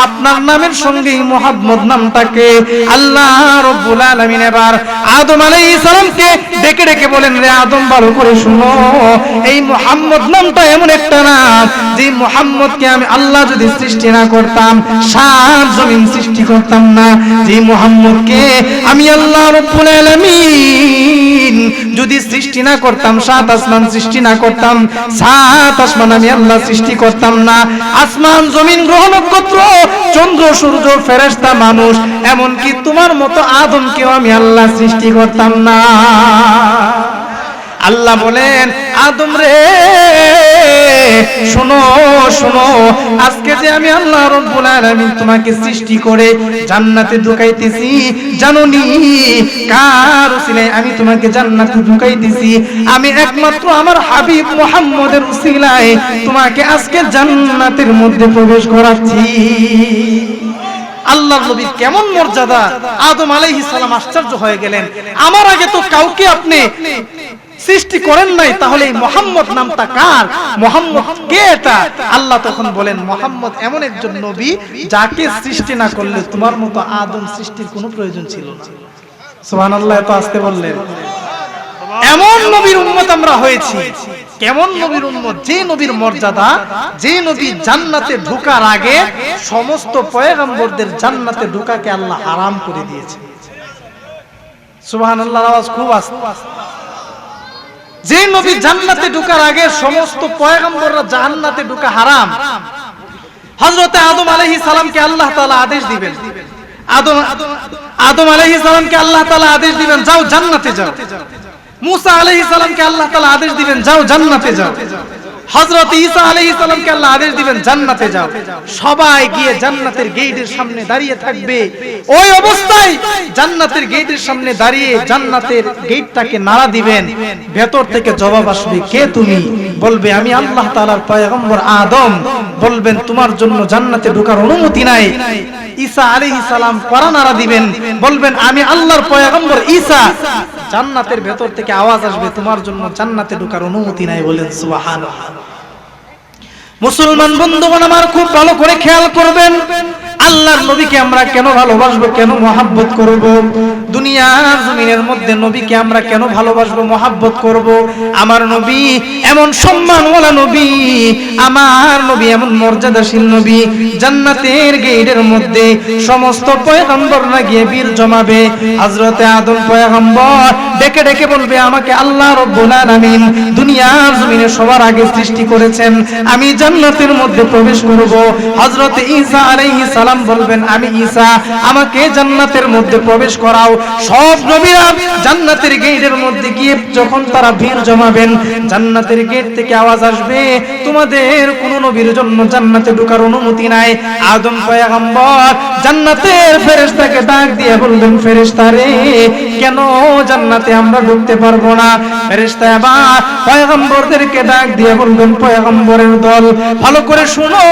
আপনার নামের সঙ্গে মুহাম্মদ নামটাকে। আল্লাহ রাব্বুল আলামিন এবার আদম আলাইহিস সালামকে ডেকে ডেকে বলেন, রে আদম ভালো করে শুনো, এই মুহাম্মদ নামটা এমন একটা নাম যে মুহাম্মদকে আমি আল্লাহ যদি সৃষ্টি না করতাম সাত জমিন সৃষ্টি করতাম না। যে মুহাম্মদকে আমি আল্লাহ রাব্বুল আলামিন যদি সৃষ্টি না করতাম, সাত আসমান সৃষ্টি না করতাম, সাত আসমান আমি আল্লাহ সৃষ্টি করতাম না। আসমান জমিন গ্রহ নক্ষত্র চন্দ্র সূর্য ফেরেশতা মানুষ এমনকি তোমার মতো আদমকেও আমি আল্লাহ সৃষ্টি করতাম না। আল্লাহ বলেন, আদম রে শোনো শোনো, আজকে যে আমি আল্লাহ রাব্বুল আলামিন তোমাকে সৃষ্টি করে জান্নাতে ঢুকাইতেছি, জানোনি কার উসিলায় আমি তোমাকে জান্নাতে ঢুকাইতেছি? আমি একমাত্র আমার হাবিব মুহাম্মদের উসিলায় তোমাকে আজকে জান্নাতের মধ্যে প্রবেশ করাচ্ছি। আল্লাহর নবীর কেমন মর্যাদা! আদম আলাইহিস সালাম আশ্চর্য হয়ে গেলেন, আমার আগে তো কাউকে আপনি সৃষ্টি করেন নাই, তাহলে এই মুহাম্মদ নামটা কার? মুহাম্মদ কে এটা? আল্লাহ তখন বলেন, মুহাম্মদ এমন একজন নবী যাকে সৃষ্টি না করলে তোমার মতো আদম সৃষ্টির কোনো প্রয়োজন ছিল না। সুবহানাল্লাহ, এত আস্তে বললেন। এমন নবীর উম্মত আমরা হয়েছি। কেমন নবীর উম্মত? যে নবীর মর্যাদা, যে নবী জান্নাতে ঢোকার আগে সমস্ত পয়গম্বরদের জান্নাতে ঢোকাকে আল্লাহ হারাম করে দিয়েছে। সুবহানাল্লাহর আওয়াজ খুব আসছে। যে নবী জান্নাতে ঢোকার আগে সমস্ত পয়গম্বররা জান্নাতে ঢোকা হারাম। হযরত আদম আলাইহিস সালামকে আল্লাহ তাআলা আদেশ দিবেন, আদম আলাইহিস সালামকে আল্লাহ তাআলা আদেশ দিবেন যাও জান্নাতে যাও। মুসা আলাইহিস সালামকে আল্লাহ তাআলা আদেশ দিবেন যাও জান্নাতে যাও। হযরত ঈসা আলাইহিস সালামকে আল্লাহ আদেশ দিবেন জান্নাতে যাও। সবাই গিয়ে জান্নাতের গেটের সামনে দাঁড়িয়ে থাকবে। ওই অবস্থায় জান্নাতের গেটের সামনে দাঁড়িয়ে জান্নাতের গেটটাকে নাড়া দিবেন। ভেতর থেকে জবাব আসবে, কে তুমি? বলবে আমি আল্লাহ তাআলার পয়গম্বর আদম। বলবেন তোমার জন্য জান্নাতে ঢোকার অনুমতি নাই। ঈসা আলাইহিস সালাম কড়া নাড়া দিবেন, বলবেন আমি আল্লাহর পয়গম্বর ঈসা। জান্নাতের ভেতর থেকে আওয়াজ আসবে, তোমার জন্য জান্নাতে ঢোকার অনুমতি নাই। বলেন সুবহানাল্লাহ। মুসলমান বন্ধুগণ আমার খুব ভালো করে খেয়াল করবেন, আল্লাহর নবীকে আমরা কেন ভালোবাসবো, কেন মহব্বত করব? দুনিয়ার জমিনের মধ্যে নবীকে আমরা কেন ভালোবাসবো, মহব্বত করব? আমার নবী এমন সম্মানওয়ালা নবী, আমার নবী এমন মর্যাদাশীল নবী। জান্নাতের গেটের মধ্যে সমস্ত পয়গম্বররা গিয়ে বীর জমাবে। হযরতে আদম পয়গম্বর ডেকে ডেকে বলবে, আমাকে আল্লাহ রাব্বুল আলামিন দুনিয়ার জমিনে সবার আগে সৃষ্টি করেছেন, আমি জান্নাতের মধ্যে প্রবেশ করব। হযরতে ঈসা আলাইহিস সালাম বলবেন, আমি ঈসা, আমাকে জান্নাতের মধ্যে প্রবেশ করাও। সব নবীরা জান্নাতের গেটের মধ্যে গিয়ে যখন তারা ভিড় জমাবেন, জান্নাতের গেট থেকে আওয়াজ আসবে, তোমাদের কোন নবীর জন্য জান্নাতে ঢোকার অনুমতি নাই। আদম পয়গম্বর জান্নাতের ফেরেশতাকে ডাক দিয়ে বলবেন, ফেরেশতা রে, কেন জান্নাতে আমরা ঢুকতে পারবো না? ফেরেশতা আবার পয়গম্বরদেরকে ডাক দিয়ে বলবেন, পয়গম্বরের দল ভালো করে শুনো,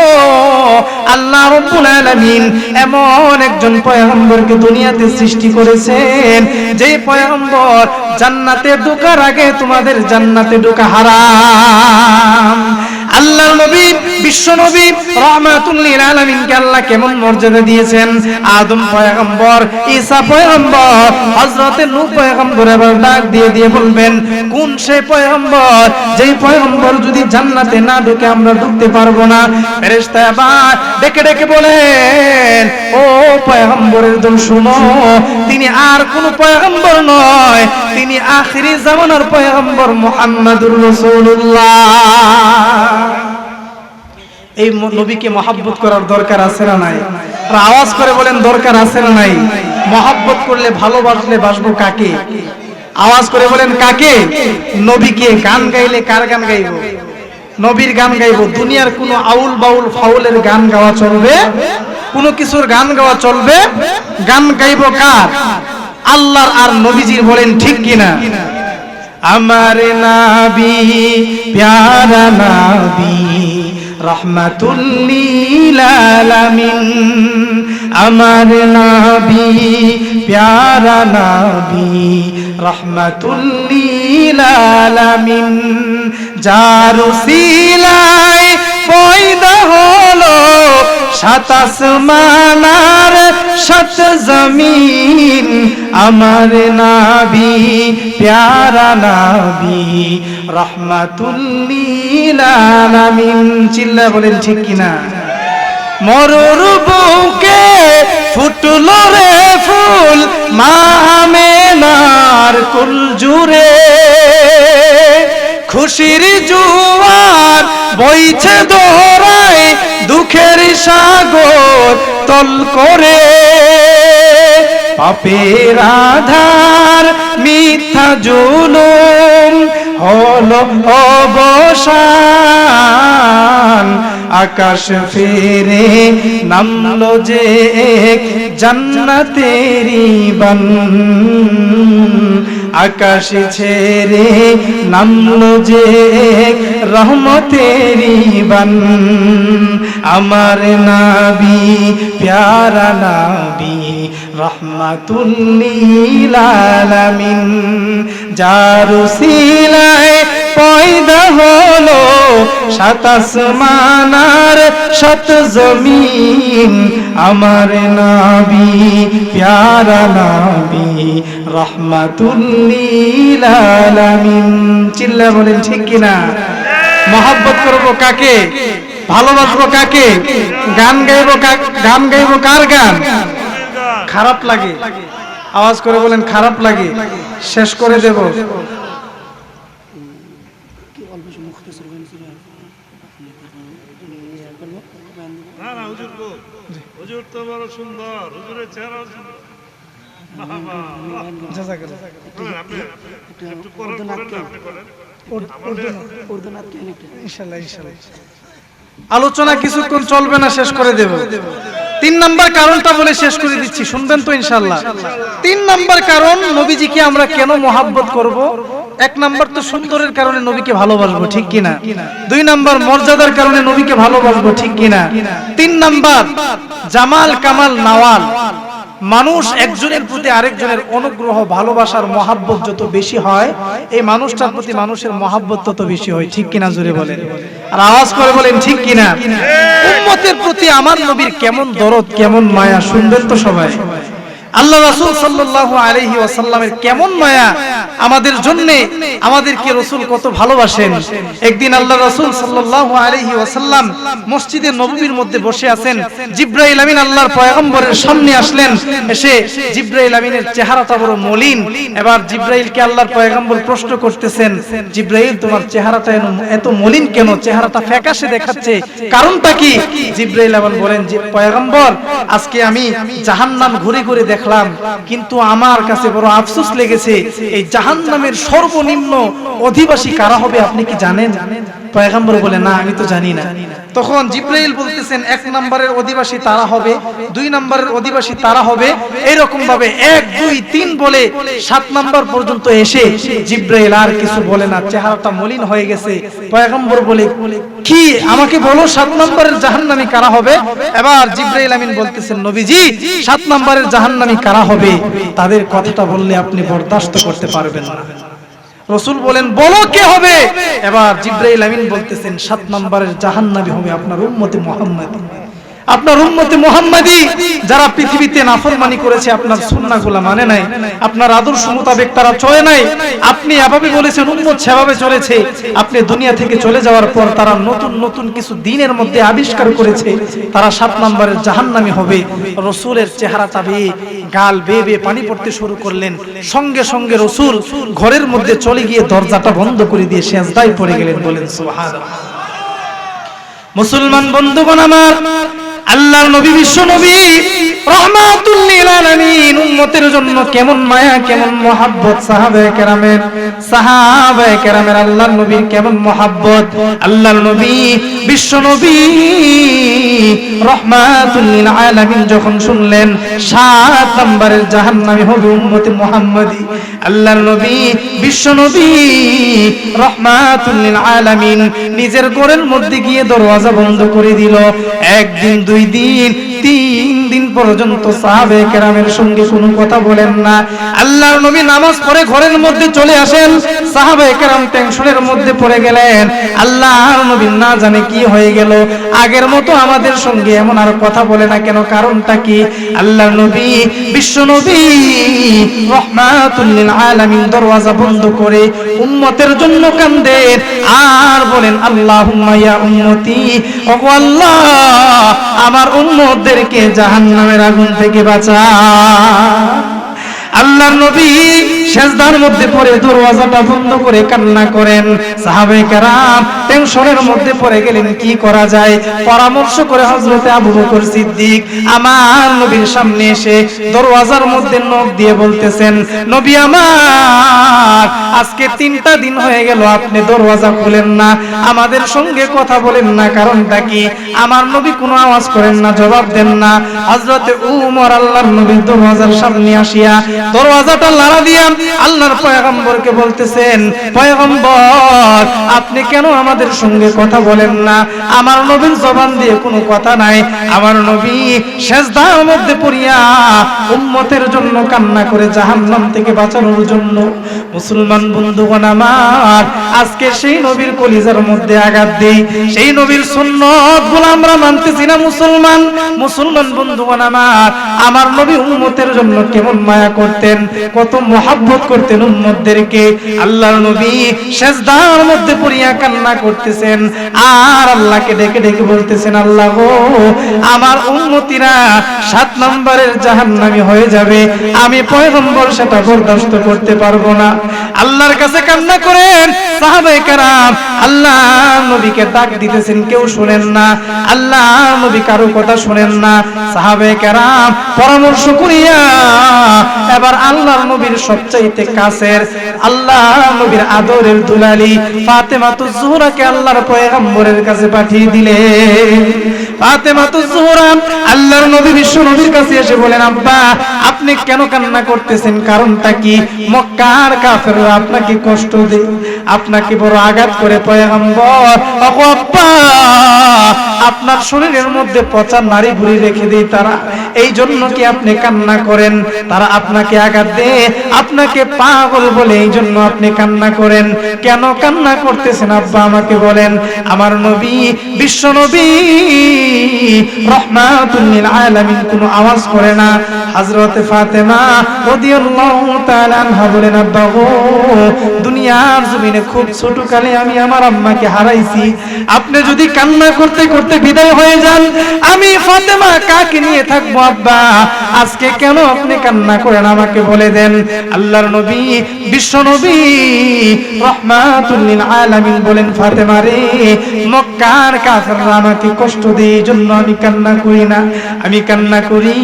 আল্লাহ রাব্বুল আলামিন এমন একজন পয়গম্বরকে দুনিয়াতে সৃষ্টি করেছেন, যে পয়গম্বর জান্নাতে ঢোকার আগে তোমাদের জান্নাতে ঢোকা হারাম। আল্লাহর নবী, বিশ্ব নবী রাহমাতুল লিল আলামিনকে আল্লাহ কেমন মর্যাদা দিয়েছেন। আদম পয়গম্বর, ঈসা পয়গম্বর, হযরতে নূহ পয়গম্বর এবার ডাক দিয়ে দিয়ে বলবেন, কোন সে পয়গম্বর, যেই পয়গম্বর যদি জান্নাতে না ঢোকে আমরা ঢুকতে পারবো না। ফেরেশতা আবার ডেকে ডেকে বলেন, ও পয়গম্বরের দল শুনো, তিনি আর কোন পয়গম্বর নয়, তিনি আখিরি জামানার পয়গম্বর মুহাম্মদুর রাসূলুল্লাহ। এই নবীকে মহব্বত করার দরকার আছে না নাই? আর আওয়াজ করে বলেন, দরকার আছে না নাই? মহব্বত করলে, ভালোবাসলে বাসবো কাকে? আওয়াজ করে বলেন, কাকে? নবীকে। গান গাইলে কার গান গাইবো? নবীর গান গাইবো। দুনিয়ার কোনো আউল বাউল ফাউলের গান গাওয়া চলবে? কোনো কিছুর গান গাওয়া চলবে? গান গাইবো কার? আল্লাহর আর নবীজির। বলেন ঠিক কিনা? আমার নবী, প্যারা নবী, রহমাতুল লিল আলামিন। আমার নবী, প্যারা নবী, রহমাতুল লিল আলামিন। যার উসিলায় পয়দা হলো সাত আসমান আর সাত জমিন। আমার নবী, প্যারা নবী, রহমাতুল লিল আলামিন। চিল্লা বলেন ঠিক কিনা? মরুর বুকে ফুটলো রে ফুল, মা আমেনার কুল জুড়ে। খুশির জোয়ার বইছে দোহরায়, দুঃখের সাগর তল করে। পাপের আধার মিথ্যা জুলুম হলো অবসান। আকাশ ফেরে নামলো যে এক জান্নাতেরি বান। আকাশ ছেড়ে নামলো যে এক রহমতেরি বান। আমার নবী, প্যারা নবী, রহমাতুল লিল আলামিন। যার উসিলায় পয়দা হলো সাত আসমান আর সাত জমিন, আমার নবী প্যারা নবী রাহমাতুল লিল আলামিন। চিল্লা বলেন ঠিক কিনা? মহব্বত করব কাকে, ভালোবাসবো কাকে, গান গাইবো কার গান? খারাপ লাগে, আওয়াজ করে বলেন খারাপ লাগে। শেষ করে দেব। হুজুর তো বড় সুন্দর, হুজুরের চেহারা সুন্দর। আলোচনা কিছুক্ষণ চলবে না, শেষ করে দেব। 3 নাম্বার কারণটা বলে শেষ করে দিচ্ছি, শুনবেন তো ইনশাআল্লাহ। 3 নাম্বার কারণ নবীজিকে আমরা কেন মহব্বত করব। 1 নাম্বার তো সুন্দরের কারণে নবীকে ভালোবাসবো, ঠিক কিনা? 2 নাম্বার মর্যাদার কারণে নবীকে ভালোবাসবো, ঠিক কিনা? 3 নাম্বার জামাল কামাল নওয়াল, মানুষ একজনের প্রতি আরেকজনের অনুগ্রহ ভালোবাসার মহব্বত যত বেশি হয়, এই মানুষটার প্রতি মানুষের মহব্বত তত বেশি হয়, ঠিক কিনা জোরে বলেন, আর আওয়াজ করে বলেন ঠিক কিনা? উম্মতের প্রতি আমার নবীর কেমন দরদ, কেমন মায়া, শুনবেন তো সবাই। আল্লাহ রাসূল সাল্লাল্লাহু আলাইহি ওয়াসাল্লামের কেমন মায়া আমাদের জন্য, আমাদেরকে রাসূল কত ভালোবাসেন। একদিন আল্লাহ রাসূল সাল্লাল্লাহু আলাইহি ওয়াসাল্লাম মসজিদে নববীর মধ্যে বসে আছেন। জিবরাইল আমিন আল্লাহর পয়গম্বরের সামনে আসলেন। এসে জিবরাইল আমিনের চেহারাটা বড় মলিন। এবার জিবরাইলকে আল্লাহর পয়গম্বর প্রশ্ন করতেছেন, জিবরাইল তোমার চেহারাটা এত মলিন কেন, চেহারাটা ফ্যাকাশে দেখাচ্ছে, কারণটা কি? জিবরাইল আমিন বলেন যে পয়গম্বর, আজকে আমি জাহান্নাম ঘুরে ঘুরে দেখলাম, কিন্তু আমার কাছে বড় আফসোস লেগেছে, এই জাহান্নামের সর্বনিম্ন অধিবাসী কারা হবে আপনি কি জানেন? পয়গম্বর বলে না, আমি তো জানি না। তখন জিবরাইল বলতেছেন 1 নম্বরের অধিবাসী তারা হবে, 2 নম্বরের অধিবাসী তারা হবে, এরকম ভাবে 1 2 3 বলে 7 নম্বর পর্যন্ত এসে জিবরাইল আর কিছু বলে না, চেহারাটা মলিন হয়ে গেছে। পয়গম্বর বলে কি আমাকে বলো 7 নম্বরের জাহান্নামী কারা হবে? এবার জিবরাইল আমিন বলতেছেন, নবীজি 7 নম্বরের জাহান্নামী কারা হবে, তাদের কথাটা বললে আপনি বরদাস্ত করতে পারবেন না। রাসূল বলেন বলো কে হবে? এবার জিবরাইল আমিন বলতেছেন 7 নম্বরের জাহান্নামী হবে আপনার উম্মতে মুহাম্মাদী। আপনার উম্মতে মুহাম্মাদী যারা পৃথিবীতে নাফরমানি করেছে, আপনার সুন্নাহগুলো মানে নাই, আপনার আদর্শ মোতাবেক তারা চলে নাই, আপনি এভাবে বলেছেন উম্মত সেভাবে চলেছে, আপনি দুনিয়া থেকে চলে যাওয়ার পর তারা নতুন নতুন কিছু দ্বীনের মধ্যে আবিষ্কার করেছে, তারা 7 নম্বরের জাহান্নামী হবে। রাসূলের চেহারাটা বেয়ে গাল বেয়ে বেয়ে পানি পড়তে শুরু করলেন। সঙ্গে সঙ্গে রাসূল ঘরের মধ্যে চলে গিয়ে দরজাটা বন্ধ করে দিয়ে সিজদায় পড়ে গেলেন। বলেন সুবহানাল্লাহ। মুসলমান বন্ধুগণ আমার, আল্লাহর নবী বিশ্ব নবী রাহমাতুল লিল আলামিন, উম্মতের জন্য কেমন মায়া, কেমন মহব্বত সাহাবায়ে কেরামের আল্লাহর নবীর কেমন মহব্বত। আল্লাহর নবী বিশ্ব নবী রাহমাতুল লিল আলামিন যখন শুনলেন 7 নম্বরের জাহান্নামী হবে উম্মতে মুহাম্মাদী, আল্লাহর নবী বিশ্ব নবী রাহমাতুল লিল আলামিন নিজের ঘরের মধ্যে গিয়ে দরওয়াজা বন্ধ করে দিল। 1 দিন 2 দিন 3 দিন পর্যন্ত সাহাবায়ে কেরামের সঙ্গে কোনো কথা বলেন না। আল্লাহর নবী নামাজ পড়ে ঘরের মধ্যে চলে আসেন, সাহাবায়ে কেরাম টেনশনের মধ্যে পড়ে গেলেন। আল্লাহর নবী না জানে কি হয়ে গেল, আগের মতো আমাদের সঙ্গে এমন আর কথা বলে না কেন, কারণটা কি? আল্লাহর নবী বিশ্ব নবী রাহমাতুল লিল আলামিন দরওয়াজা বন্ধ করে উম্মতের জন্য কাঁদেন আর বলেন, আল্লাহুম্মা ইয়া উম্মতি, ওগো আল্লাহ আমার উম্মতদেরকে জাহান্নামের আগুন থেকে বাঁচা। আল্লাহর নবী সিজদার মধ্যে পড়ে দরওয়াজাটা বন্ধ করে কান্না করেন। সাহাবায়ে কেরাম টেনশনের মধ্যে পড়ে গেলেন, কি করা যায়? পরামর্শ করে হযরতে আবু বকর সিদ্দিক আমার নবীর সামনে এসে দরওয়াজার মধ্যে নখ দিয়ে বলতেছেন, নবী আমার, আজকে 3টা দিন হয়ে গেল আপনি দরওয়াজা খুলেন না, আমাদের সঙ্গে কথা বলেন না, কারণটা কি? আমার নবী কোনো আওয়াজ করেন না, জবাব দেন না। হযরতে উমর আল্লাহর নবীর দরওয়াজার সামনে আসিয়া দরওয়াজাটা লাড়া দিয়া আল্লাহর পয়গম্বরকে বলতেছেন, পয়গম্বর আপনি কেন আমাদের সঙ্গে কথা বলেন না? আমার নবীর জবান দিয়ে কোনো কথা নাই। আমার নবী সেজদার মধ্যে পড়িয়া উম্মতের জন্য কান্না করে জাহান্নাম থেকে বাঁচানোর জন্য। মুসলমান বন্ধুগণ আমার, আজকে সেই নবীর কলিজার মধ্যে আঘাত দেই, সেই নবীর সুন্নাত গুলো আমরা মানতেছি না। মুসলমান বন্ধুগণ আমার নবী উম্মতের জন্য কেমন মায়া করতেন, কত মহব্বত করতেন উম্মতদেরকে। আল্লাহর নবী সেজদার মধ্যে পড়িয়া কান্না করতেছেন আর আল্লাহকে ডেকে ডেকে বলতেছেন, আল্লাহ গো আমার উম্মতিরা 7 নম্বরের জাহান্নামী হয়ে যাবে, আমি পয়গম্বর সেটা বরদাস্ত করতে পারবো না। আল্লাহর কাছে কান্না করেন সাহাবায়ে কেরাম, আল্লাহ নবীকে ডাক দিতেছেন, কেউ শুনেন না। আল্লাহ নবী কারো কথা শুনেন না। সাহাবায়ে কেরাম পরামর্শ করিয়া এবার আল্লাহর নবীর সবচাইতে কাছের, আল্লাহ নবীর আদরের দুলালি ফাতেমাতুজ জোহরাকে আল্লাহর পয়গম্বরের কাছে পাঠিয়ে দিলেন। ফাতেমাতুজ জোহরা আল্লাহর নবী বিশ্ব নবীর কাছে এসে বলেন, আব্বা আপনি কেন কান্না করতেছেন, কারণটা কি? মক্কার কাফেররা আপনাকে কষ্ট দেয়, আপনাকে বড় আঘাত করে। পয়গম্বর, ওগো আব্বা আপনার শরীরের মধ্যে পচা নারী ভুঁড়ি রেখে দেয় তারা, এই জন্য কি আপনি কান্না করেন? তারা আপনাকে আঘাত দেয়, আপনাকে পাগল বলে, এই জন্য আপনি কান্না করেন। কেন কান্না করতেছেন আব্বা আমাকে বলেন। আমার নবী বিশ্ব নবী রাহমাতুল লিল আলামিন কোনো আওয়াজ করে না। হযরতে ফাতেমা রাদিয়াল্লাহু তাআলা আনহা বলেন, আব্বা গো দুনিয়ার জমিনে খুব ছোট কালে আমি আমার আম্মাকে হারাইছি, আপনি যদি কান্না করতে করতে বিদায় হয়ে যান, আমি ফাতেমা কাকে নিয়ে থাকবো আব্বা? আজকে কেন আপনি কান্না করেন আমাকে বলে দেন। আল্লাহর নবী বিশ্ব নবী রাহমাতুল লিল আলামিন বলেন, ফাতেমা রে মক্কার কাফেররা আমাকে কষ্ট দেয়, এই জন্য আমি কান্না করি না, আমি কান্না করি।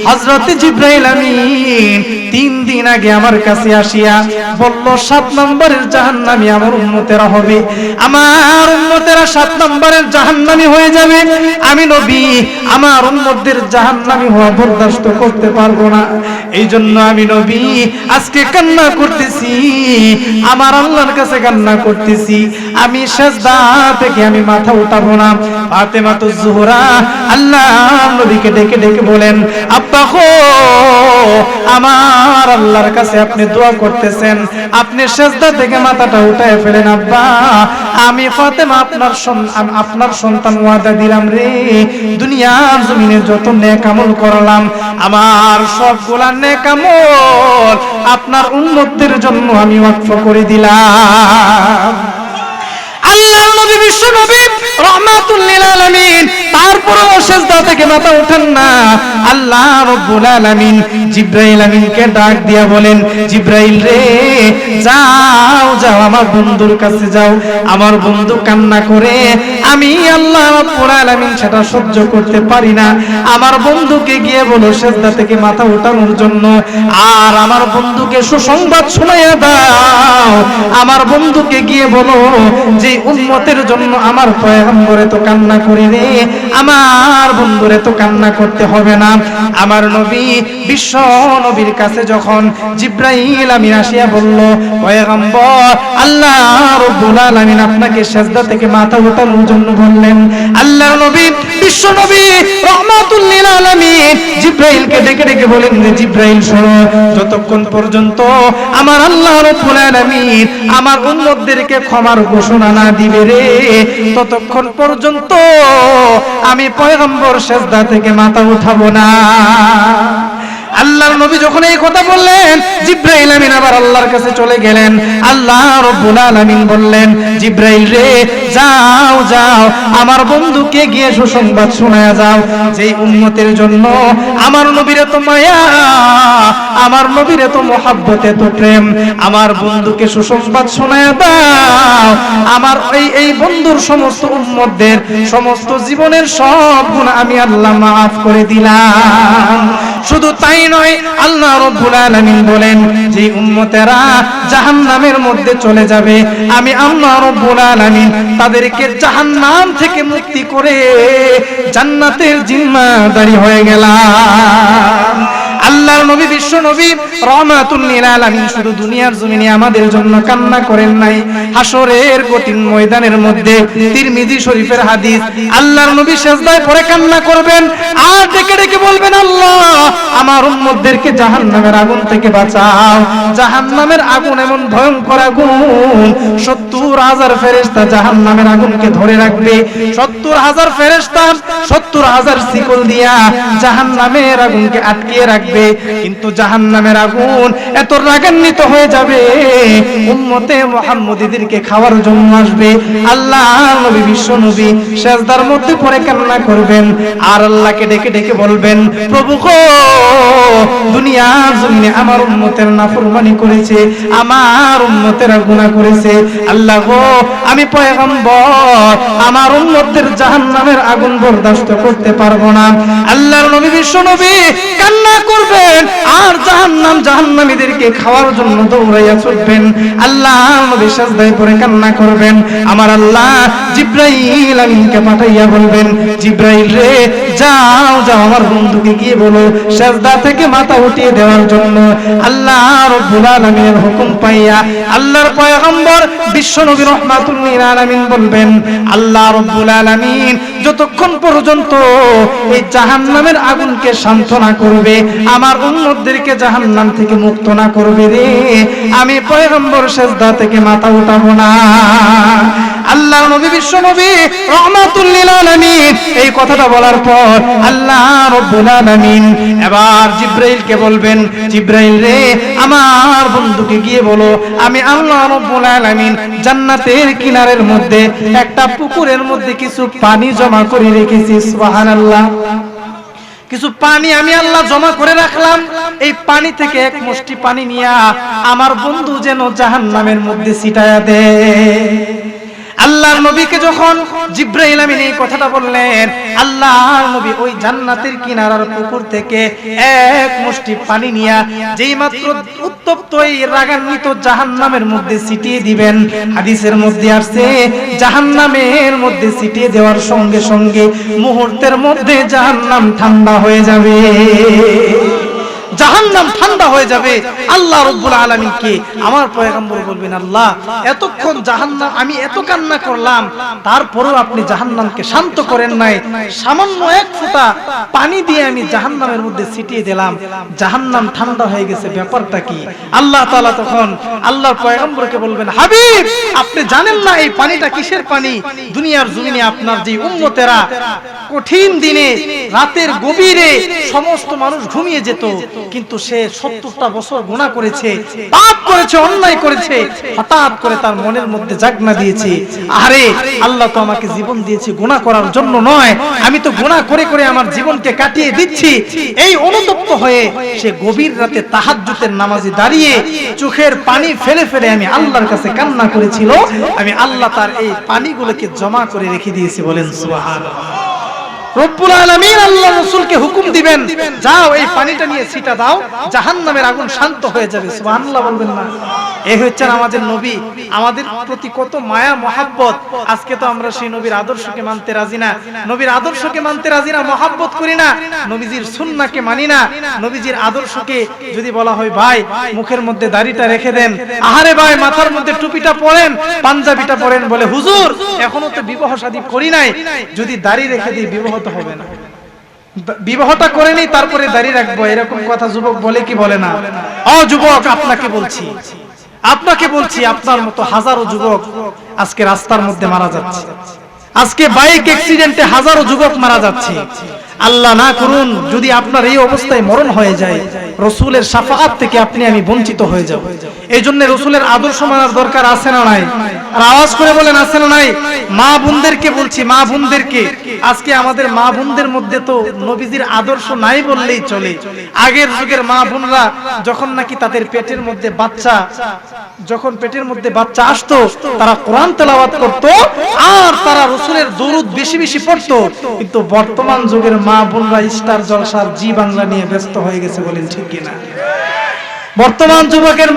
হযরতে জিবরাইল আমিন 3 দিন আগে আমার কাছে আসিয়া বলল 7 নম্বরের জাহান্নামী আমার উম্মতেরা হবে, আমার উম্মতেরা 7 নম্বরের জাহান্নামী হয়ে যাবে। আমি নবী আমার উম্মতদের জাহান্নামী হওয়া বরদাস্ত করতে পারবো না, এই জন্য আমি নবী আজকে কান্না করতেছি, আমার আল্লাহর কাছে কান্না করতেছি, আমি সেজদা থেকে আমি মাথা উঠাবো না। ফাতেমাতুজ জোহরা আল্লাহ নবীকে ডেকে ডেকে বলেন, আব্বা গো আমার আল্লাহর কাছে আপনি দোয়া করতেছেন, আপনি সেজদা থেকে মাথাটা উঠায় ফেলেন। আব্বা আমি ফাতেমা আপনার সন্তান ওয়াদা দিলাম রে, দুনিয়ার জমিনে যত নেক আমল করলাম আমার সবগুলা নেক আমল আপনার উম্মতদের জন্য আমি ওয়াকফ করে দিলাম। আল্লাহর নবী বিশ্ব নবী রাহমাতুল লিল আলামিন তারপরেও সেজদা থেকে মাথা ওঠেন না। আল্লাহ রাব্বুল আলামিন জিবরাইল আমিনকে ডাক দিয়া বলেন, জিবরাইল রে যাও যাও আমার বন্ধুর কাছে যাও, আমার বন্ধু কান্না করে, আমি আল্লাহ রাব্বুল আলামিন সেটা সহ্য করতে পারি না, আমার বন্ধুকে গিয়ে বলো সেজদা থেকে মাথা ওঠানোর জন্য, আর আমার বন্ধুকে সুসংবাদ শোনাইয়া দাও, আমার বন্ধুকে গিয়ে বলো যে উম্মতের জন্য আমার পয়গম্বরে তো কান্না করি রে, আমার বন্ধুরে তো কান্না করতে হবে না। আমার নবী বিশ্ব নবীর কাছে যখন জিবরাইল আমিন আসিয়া বলল, পয়গম্বর আল্লাহ রাব্বুল আলামিন আপনাকে সেজদা থেকে মাথা ওঠানোর জন্য বললেন, আল্লাহ নবী বিশ্ব নবী রাহমাতুল লিল আলামিন জিবরাইলকে ডেকে ডেকে বলেন যে জিবরাইল শোনো, যতক্ষণ পর্যন্ত আমার আল্লাহ রাব্বুল আলামিন আমার উম্মতদেরকে ক্ষমার ঘোষণা না দিবে রে, ততক্ষণ পর্যন্ত আমি পয়গম্বর সেজদা থেকে মাথা উঠাবো না। আল্লাহর নবী যখন এই কথা বললেন, জিবরাইল আমিন আবার আল্লাহর কাছে চলে গেলেন। আল্লাহ রাব্বুল আলামিন বললেন, জিবরাইল রে যাও যাও আমার বন্ধুকে গিয়ে সুসংবাদ শোনায়া যাও, যেই উম্মতের জন্য আমার নবীর এত মায়া, আমার নবীর এত মহব্বত, এত প্রেম, আমার বন্ধুকে সুসংবাদ শোনায়া দাও, আমার এই বন্ধুর সমস্ত উম্মতদের সমস্ত জীবনের সব গুনাহ আমি আল্লাহ মাফ করে দিলাম। শুধু তাই নয়, আল্লাহ রাব্বুল আলামিন বলেন যে উম্মতেরা জাহান্নামের মধ্যে চলে যাবে, আমি আল্লাহ রাব্বুল আলামিন তাদেরকে জাহান্নাম থেকে মুক্তি করে জান্নাতের জিম্মাদারি হয়ে গেলাম। আল্লাহর নবী বিশ্ব নবী রাহমাতুল লিল আলামিন শুধু দুনিয়ার জমিনে আমাদের জন্য কান্না করেন নাই, হাসরের কঠিন ময়দানের মধ্যে তিরমিজি শরীফের হাদিস, আল্লাহর নবী সিজদায় পড়ে কান্না করবেন আর ডেকে ডেকে বলবেন, আল্লাহ আমার উম্মতদেরকে জাহান্নামের আগুন থেকে বাঁচাও। জাহান্নামের আগুন এমন ভয়ঙ্কর আগুন, 70,000 ফেরেশতা জাহান্নামের আগুনকে ধরে রাখবে। 70,000 ফেরেশতা 70,000 শিকল দিয়া জাহান্নামের আগুনকে আটকিয়ে রাখবে। কিন্তু জাহান্নামের আগুন এত রাগান্বিত হয়ে যাবে, উম্মতে মুহাম্মদীদেরকে খাওয়ার জন্য আসবে। আল্লাহ নবী বিশ্ব নবী সিজদার মধ্যে পড়ে কান্না করবেন আর আল্লাহকে ডেকে ডেকে বলবেন, প্রভু গো দুনিয়ার জমিনে আমার উম্মতের নাফরমানি করেছে, আমার উম্মতেরা গুনাহ করেছে, আল্লাহ গো আমি পয়গম্বর আমার উম্মতের জাহান্নামের আগুন বরদাস্ত করতে পারবো না। আল্লাহর নবী বিশ্ব নবী কান্না করবেন আর জাহান্নামীদেরকে খাওয়ার জন্য দৌড়াইয়া ছুটবেন। আল্লাহ নবী সিজদায় পড়ে কান্না করবেন, আমার আল্লাহ জিবরাইল আমিনকে পাঠাইয়া বলবেন, জিবরাইল রে যাও যাও আমার বন্ধুকে গিয়ে বলো সিজদা থেকে মাথা উঠিয়ে দেওয়ার জন্য। আল্লাহ রাব্বুল আলামিনের হুকুম পাইয়া আল্লাহর পয়গম্বর বিশ্ব নবী রাহমাতুল লিল আলামিন বলবেন, আল্লাহ রাব্বুল আলামিন যতক্ষণ পর্যন্ত এই জাহান্নামের আগুনকে শান্ত না করবে, আমার উম্মতদেরকে জাহান্নাম থেকে মুক্ত না করবে রে, আমি পয়গম্বর সিজদা থেকে মাথা উঠাবো না। আল্লাহ নবী বিশ্ব নবী রাহমাতুল লিল আলামিন এই কথাটা বলার পর আল্লাহ রাব্বুল আলামিন এবার জিবরাইলকে বলবেন, জিবরাইল রে আমার বন্ধুকে গিয়ে বলো আমি আল্লাহ রাব্বুল আলামিন জান্নাতের কিনারের মধ্যে একটা পুকুরের মধ্যে কিছু পানি জমা করে রেখেছি। সুবহানাল্লাহ, কিছু পানি আমি আল্লাহ জমা করে রাখলাম, এই পানি থেকে এক মুষ্টি পানি নিয়া আমার বন্ধু যেন জাহান্নামের মধ্যে ছিটায়া দেয়। আল্লাহর নবীকে যখন জিবরাইল আমিন এই কথাটা বললেন, আল্লাহর নবী ওই জান্নাতের কিনারার পুকুর থেকে এক মুষ্টি পানি নিয়া যেই মাত্র উত্তপ্ত এই রাগান্বিত জাহান্নামের মধ্যে ছিটিয়ে দিবেন, হাদিসের মধ্যে আসছে জাহান্নামের মধ্যে ছিটিয়ে দেওয়ার সঙ্গে সঙ্গে মুহূর্তের মধ্যে জাহান্নাম ঠান্ডা হয়ে যাবে, জাহান্নাম ঠান্ডা হয়ে যাবে। আল্লাহ রাব্বুল আলামিনকে আমার পয়গম্বর বলবেন, আল্লাহ এতক্ষণ জাহান্নাম আমি এত কান্না করলাম তারপরেও আপনি জাহান্নামকে শান্ত করেন নাই, সামান্য এক ফোঁটা পানি দিয়ে আমি জাহান্নামের মধ্যে ছিটিয়ে দিলাম, জাহান্নাম ঠান্ডা হয়ে গেছে, ব্যাপারটা কি? আল্লাহ তাআলা তখন আল্লাহর পয়গম্বরকে বলবেন, হাবিব আপনি জানেন না এই পানিটা কিসের পানি? দুনিয়ার জমিনে আপনার যে উম্মতেরা কঠিন দিনে রাতের গভীরে সমস্ত মানুষ ঘুমিয়ে যেত, কিন্তু সে 70টা বছর গুনাহ করেছে, পাপ করেছে, অন্যায় করেছে, হঠাৎ করে তার মনের মধ্যে জাগনা দিয়েছে, আরে আল্লাহ তো আমাকে জীবন দিয়েছে গুনাহ করার জন্য নয়, আমি তো গুনাহ করে করে আমার জীবনকে কাটিয়ে দিচ্ছি। এই অনুতপ্ত হয়ে সে গভীর রাতে তাহাজ্জুদের নামাজে দাঁড়িয়ে চোখের পানি ফেলে ফেলে আমি আল্লাহর কাছে কান্না করেছিল, আমি আল্লাহ তার এই পানিগুলোকে জমা করে রেখে দিয়েছি। বলেন সুবহানাল্লাহ। রব্বুল আলামিন আল্লাহ রাসূলকে হুকুম দিবেন, যাও এই পানিটা নিয়ে ছিটা দাও, জাহান্নামের আগুন শান্ত হয়ে যাবে। সুবহানাল্লাহ বলবেন না? এই হচ্ছে আমাদের নবী, আমাদের প্রতি কত মায়া মহাব্বত। আজকে তো আমরা সেই নবীর আদর্শকে মানতে রাজি না, নবীর আদর্শকে মানতে রাজি না, মহাব্বত করি না, নবীজির সুন্নাহকে মানি না। নবীজির আদর্শকে যদি বলা হয় ভাই মুখের মধ্যে দাড়িটা রেখে দেন, আহারে ভাই মাথার মধ্যে টুপিটা পরেন, পাঞ্জাবিটা পরেন, বলে হুজুর এখনো তো বিবাহ শাদী করি নাই, যদি দাড়ি রেখে দিই বিবাহ তো হবে না, বিবাহটা করে নেই তারপরে দাড়ি রাখবো, এরকম কথা যুবক বলে কি বলে না? ও যুবক আপনাকে বলছি, আপনাকে বলছি, আপনার মতো হাজারো যুবক আজকে রাস্তার মধ্যে মারা যাচ্ছে, আজকে বাইক অ্যাক্সিডেন্টে হাজারো যুবক মারা যাচ্ছে। আল্লাহ না করুন যদি আপনার এই অবস্থায় মরণ হয়ে যায়, রাসূলের শাফাআত থেকে আপনি আমি বঞ্চিত হয়ে যাব। এই জন্য রাসূলের আদর্শ মানার দরকার আছে না নাই? আর আওয়াজ করে বলেন আছে না নাই? মা বোনদেরকে বলছি, মা বোনদেরকে, আজকে আমাদের মা বোনদের মধ্যে তো নবীজির আদর্শ নাই বললেই চলে। আগের যুগের মা বোনরা যখন নাকি তাদের পেটের মধ্যে বাচ্চা, যখন পেটের মধ্যে বাচ্চা আসতো তারা কোরআন তেলাওয়াত করত আর তারা রাসূলের দরুদ বেশি বেশি পড়তো। কিন্তু বর্তমান যুগের মা বোনরা স্টার জলসার জি বাংলা নিয়ে ব্যস্ত হয়ে গেছে। বলেন ঠিক কিনা? বর্তমান যুবকের,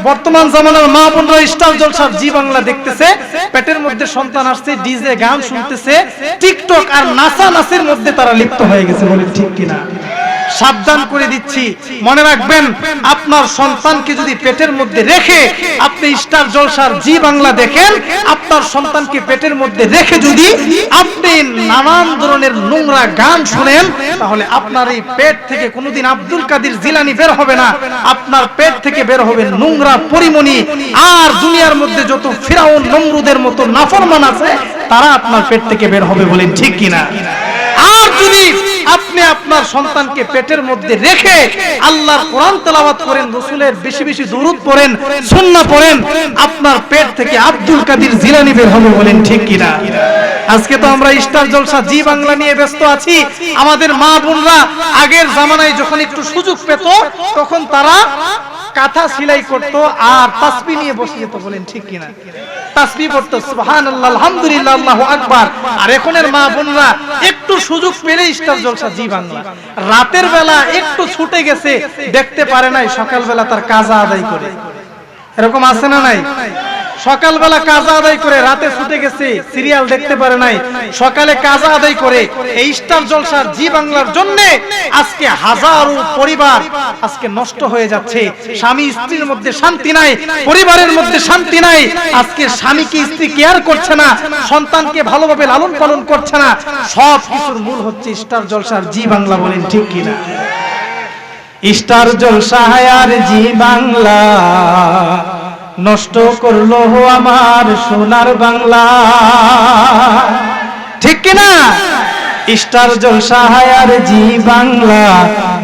বর্তমান জামানার মা বোনরা স্টার জলসার জি বাংলা দেখতেছে, পেটের মধ্যে সন্তান আসছে, ডিজে গান শুনতেছে, টিকটক আর নাচা নাচের মধ্যে তারা লিপ্ত হয়ে গেছে। বলেন ঠিক কিনা? সাবধান করে দিচ্ছি, মনে রাখবেন আপনার সন্তানকে যদি পেটের মধ্যে রেখে আপনি স্টার জলসার জি বাংলা দেখেন, আপনার সন্তানকে পেটের মধ্যে রেখে যদি আপনি নানান ধরনের নোংরা গান শুনেন, তাহলে আপনার এই পেট থেকে কোনোদিন আব্দুল কাদের জিলানী বের হবে না, আপনার পেট থেকে বের হবে নোংরা পরিমণি। আর দুনিয়ার মধ্যে যত ফিরাউন নমরুদের মতো নাফরমান আছে তারা আপনার পেট থেকে বের হবে, বলেন ঠিক কিনা? আর যদি আপনি আপনার সন্তানকে পেটের মধ্যে রেখে আল্লাহর কোরআন তেলাওয়াত করেন, রাসূলের বেশি বেশি দুরূদ পড়েন, সুন্নাহ পড়েন, আপনার পেট থেকে আব্দুল কাদের জিলানী বের হবে, বলেন ঠিক কিনা? আজকে তো আমরা স্টার জলসা জি বাংলা নিয়ে ব্যস্ত আছি। আমাদের মা বোনরা আগের জামানায় যখন একটু সুযোগ পেত তখন তারা কাঁথা সেলাই করতো আর তাসবিহ নিয়ে বসে যেত, বলেন ঠিক কিনা? তাসবিহ পড়তো, সুবহানাল্লাহ, আলহামদুলিল্লাহ, আল্লাহু আকবার। আর এখনের মা বোনরা একটু সুযোগ পেলে স্টার জলসা জি বাংলা, রাতের বেলা একটু ছুটে গেছে দেখতে পারে নাই, সকালবেলা তার কাজা আদায় করে। এরকম আছে না নাই? সকালবেলা কাজা আদায় করে রাতে ছুটে গেছে, সিরিয়াল দেখতে পারে নাই, সকালে কাজা আদায় করে। এই স্টার জলসার জি বাংলার জন্য আজকে হাজারো পরিবার আজকে নষ্ট হয়ে যাচ্ছে। স্বামী স্ত্রীর মধ্যে শান্তি নাই, পরিবারের মধ্যে শান্তি নাই। আজকে স্বামীকে স্ত্রী কেয়ার করছে না, সন্তানকে ভালোভাবে লালন পালন করছে না। সব কিছুর মূল হচ্ছে স্টার জলসার জি বাংলা, বলেন ঠিক কিনা? স্টার জলসা আর জি বাংলা নষ্ট করলো আমার সোনার বাংলা, ঠিক কিনা? স্টার জলসা আর জি বাংলা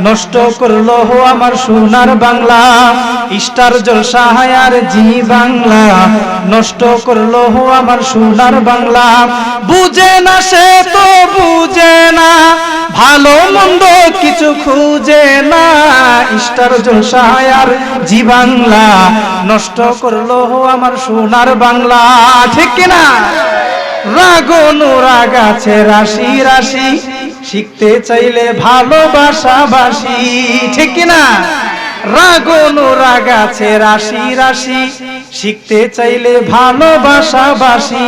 নষ্ট করলো আমার সোনার বাংলা। স্টার জলসা আর জি বাংলা নষ্ট করলো আমার সোনার বাংলা। বুঝে না সে তো বুঝে না, ভালো মন্দ কিছু খুঁজে না। স্টার জলসা আর জি বাংলা নষ্ট করলো আমার সোনার বাংলা, ঠিক কিনা? রাগ অনুরাগ আছে রাশি রাশি, শিখতে চাইলে ভালোবাসা বাসি, ঠিক কিনা? রাগ অনুরাগ আছে রাশি রাশি, শিখতে চাইলে ভালোবাসা বাসি।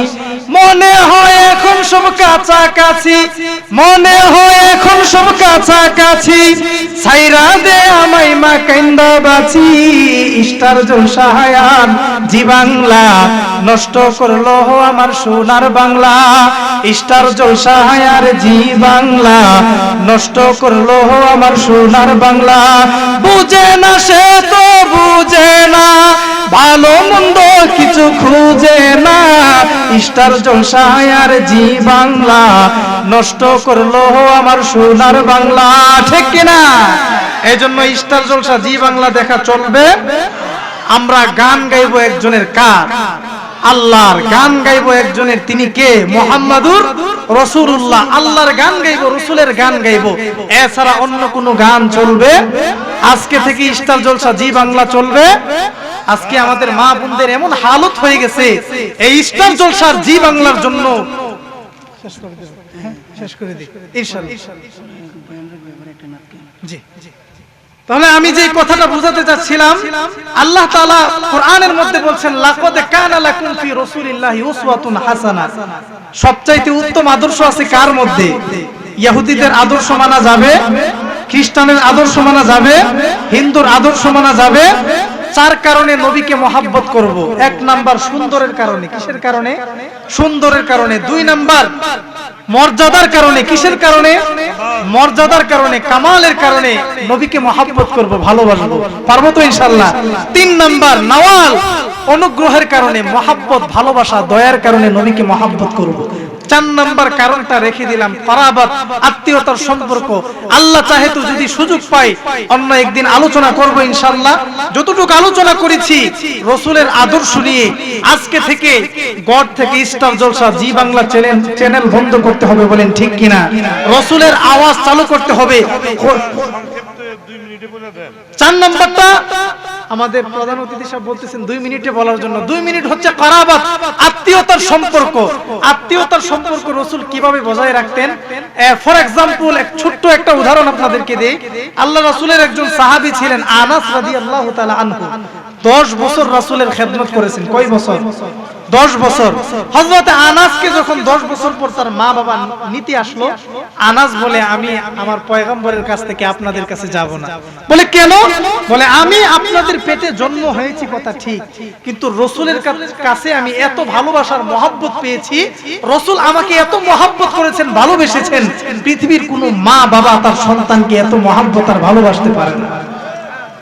মনে হয় এখন সব কাছাকাছি, মনে হয় এখন সব কাছাকাছি, ছাইরা দে আমায় মা কান্দা বাঁচি। স্টার জলসা আর জি বাংলা নষ্ট করলো আমার সোনার বাংলা। স্টার জলসা আর জি বাংলা নষ্ট করলো আমার সোনার বাংলা। বুঝে না সে তো বুঝে না, ভালো মন্দ কিছু খুঁজে না। স্টার জলসা আর জি বাংলা নষ্ট করলো আমার সোনার বাংলা, ঠিক কিনা? এই জন্য স্টার জলসা জি বাংলা দেখা চলবে। আমরা গান গাইবো একজনের, কার? আল্লাহর গান গাইবো একজনের, তিনি কে? মুহাম্মাদুর রাসূলুল্লাহ। আল্লাহর গান গাইবো, রাসূলের গান গাইবো, এছাড়া অন্য কোনো গান চলবে? আজকে থেকে স্টার জলসা জি বাংলা চলবে। আজকে আমাদের মা বোনদের এমন হালত হয়ে গেছে এই স্টার জলসার জি বাংলার জন্য। শেষ করে দিই ইনশাআল্লাহ। জি, তাহলে আমি যে কথাটা বোঝাতে চাচ্ছিলাম, আল্লাহ তাআলা কোরআনের মধ্যে বলছেন, লাকাদ কানা লাকুম ফি রাসূলিল্লাহি উসওয়াতুন হাসানাহ। সবচাইতে উত্তম আদর্শ আছে কার মধ্যে? ইহুদিদের আদর্শ মানা যাবে, খ্রিস্টানের আদর্শ মানা যাবে, হিন্দুর আদর্শ মানা যাবে। চার কারণে নবীকে মহব্বত করব। এক নাম্বার সুন্দরের কারণে। কিসের কারণে? সুন্দরের কারণে। দুই নাম্বার মর্যাদার কারণে। কিসের কারণে? মর্যাদার কারণে, কামালের কারণে নবীকে মহব্বত করব, ভালোবাসবো। পারবো তো ইনশাআল্লাহ। তিন নাম্বার নওয়াল, অনুগ্রহের কারণে, মহব্বত, ভালোবাসা, দয়ার কারণে নবীকে মহব্বত করব। চার নাম্বার কারণটা রেখে দিলাম, করাবাত, আত্মীয়তার সম্পর্ক। আল্লাহ চাহে তো যদি সুযোগ পাই অন্য একদিন আলোচনা করব ইনশাআল্লাহ। যতটুকু আলোচনা করেছি রাসূলের আদর্শ নিয়ে, আজকে থেকে গড থেকে স্টার জলসা জি বাংলা চ্যানেল বন্ধ করতে হবে, বলেন ঠিক কিনা? রাসূলের আওয়াজ চালু করতে হবে। চার নাম্বারটা আমাদের প্রধান অতিথি সাহেব বলতেছেন 2 মিনিটে বলার জন্য। 2 মিনিট হচ্ছে করাবাত, আত্মীয়তার সম্পর্ক। আত্মীয়তার সম্পর্ক রাসূল কিভাবে বজায় রাখতেন? ফর এক্সাম্পল, এক ছোট্ট একটা উদাহরণ আপনাদেরকে দেই। আল্লাহ রাসূলের একজন সাহাবী ছিলেন আনাস রাদিয়াল্লাহু তাআলা আনহু। 10 বছর রাসূলের খেদমত করেছেন। কয় বছর? 10 বছর। হযরত আনাসকে যখন 10 বছর পর তার মা বাবা নিতে আসলো, আনাস বলে আমি আমার পয়গম্বরের কাছ থেকে আপনাদের কাছে যাব না। বলে কেন? বলে আমি আপনাদের পেটে জন্ম হয়েছি কথা ঠিক, কিন্তু রাসূলের কাছে আমি এত ভালোবাসার মহব্বত পেয়েছি, রাসূল আমাকে এত মহব্বত করেছেন, ভালোবেসেছেন, পৃথিবীর কোনো মা বাবা তার সন্তানকে এত মহব্বত আর ভালোবাসতে পারে না।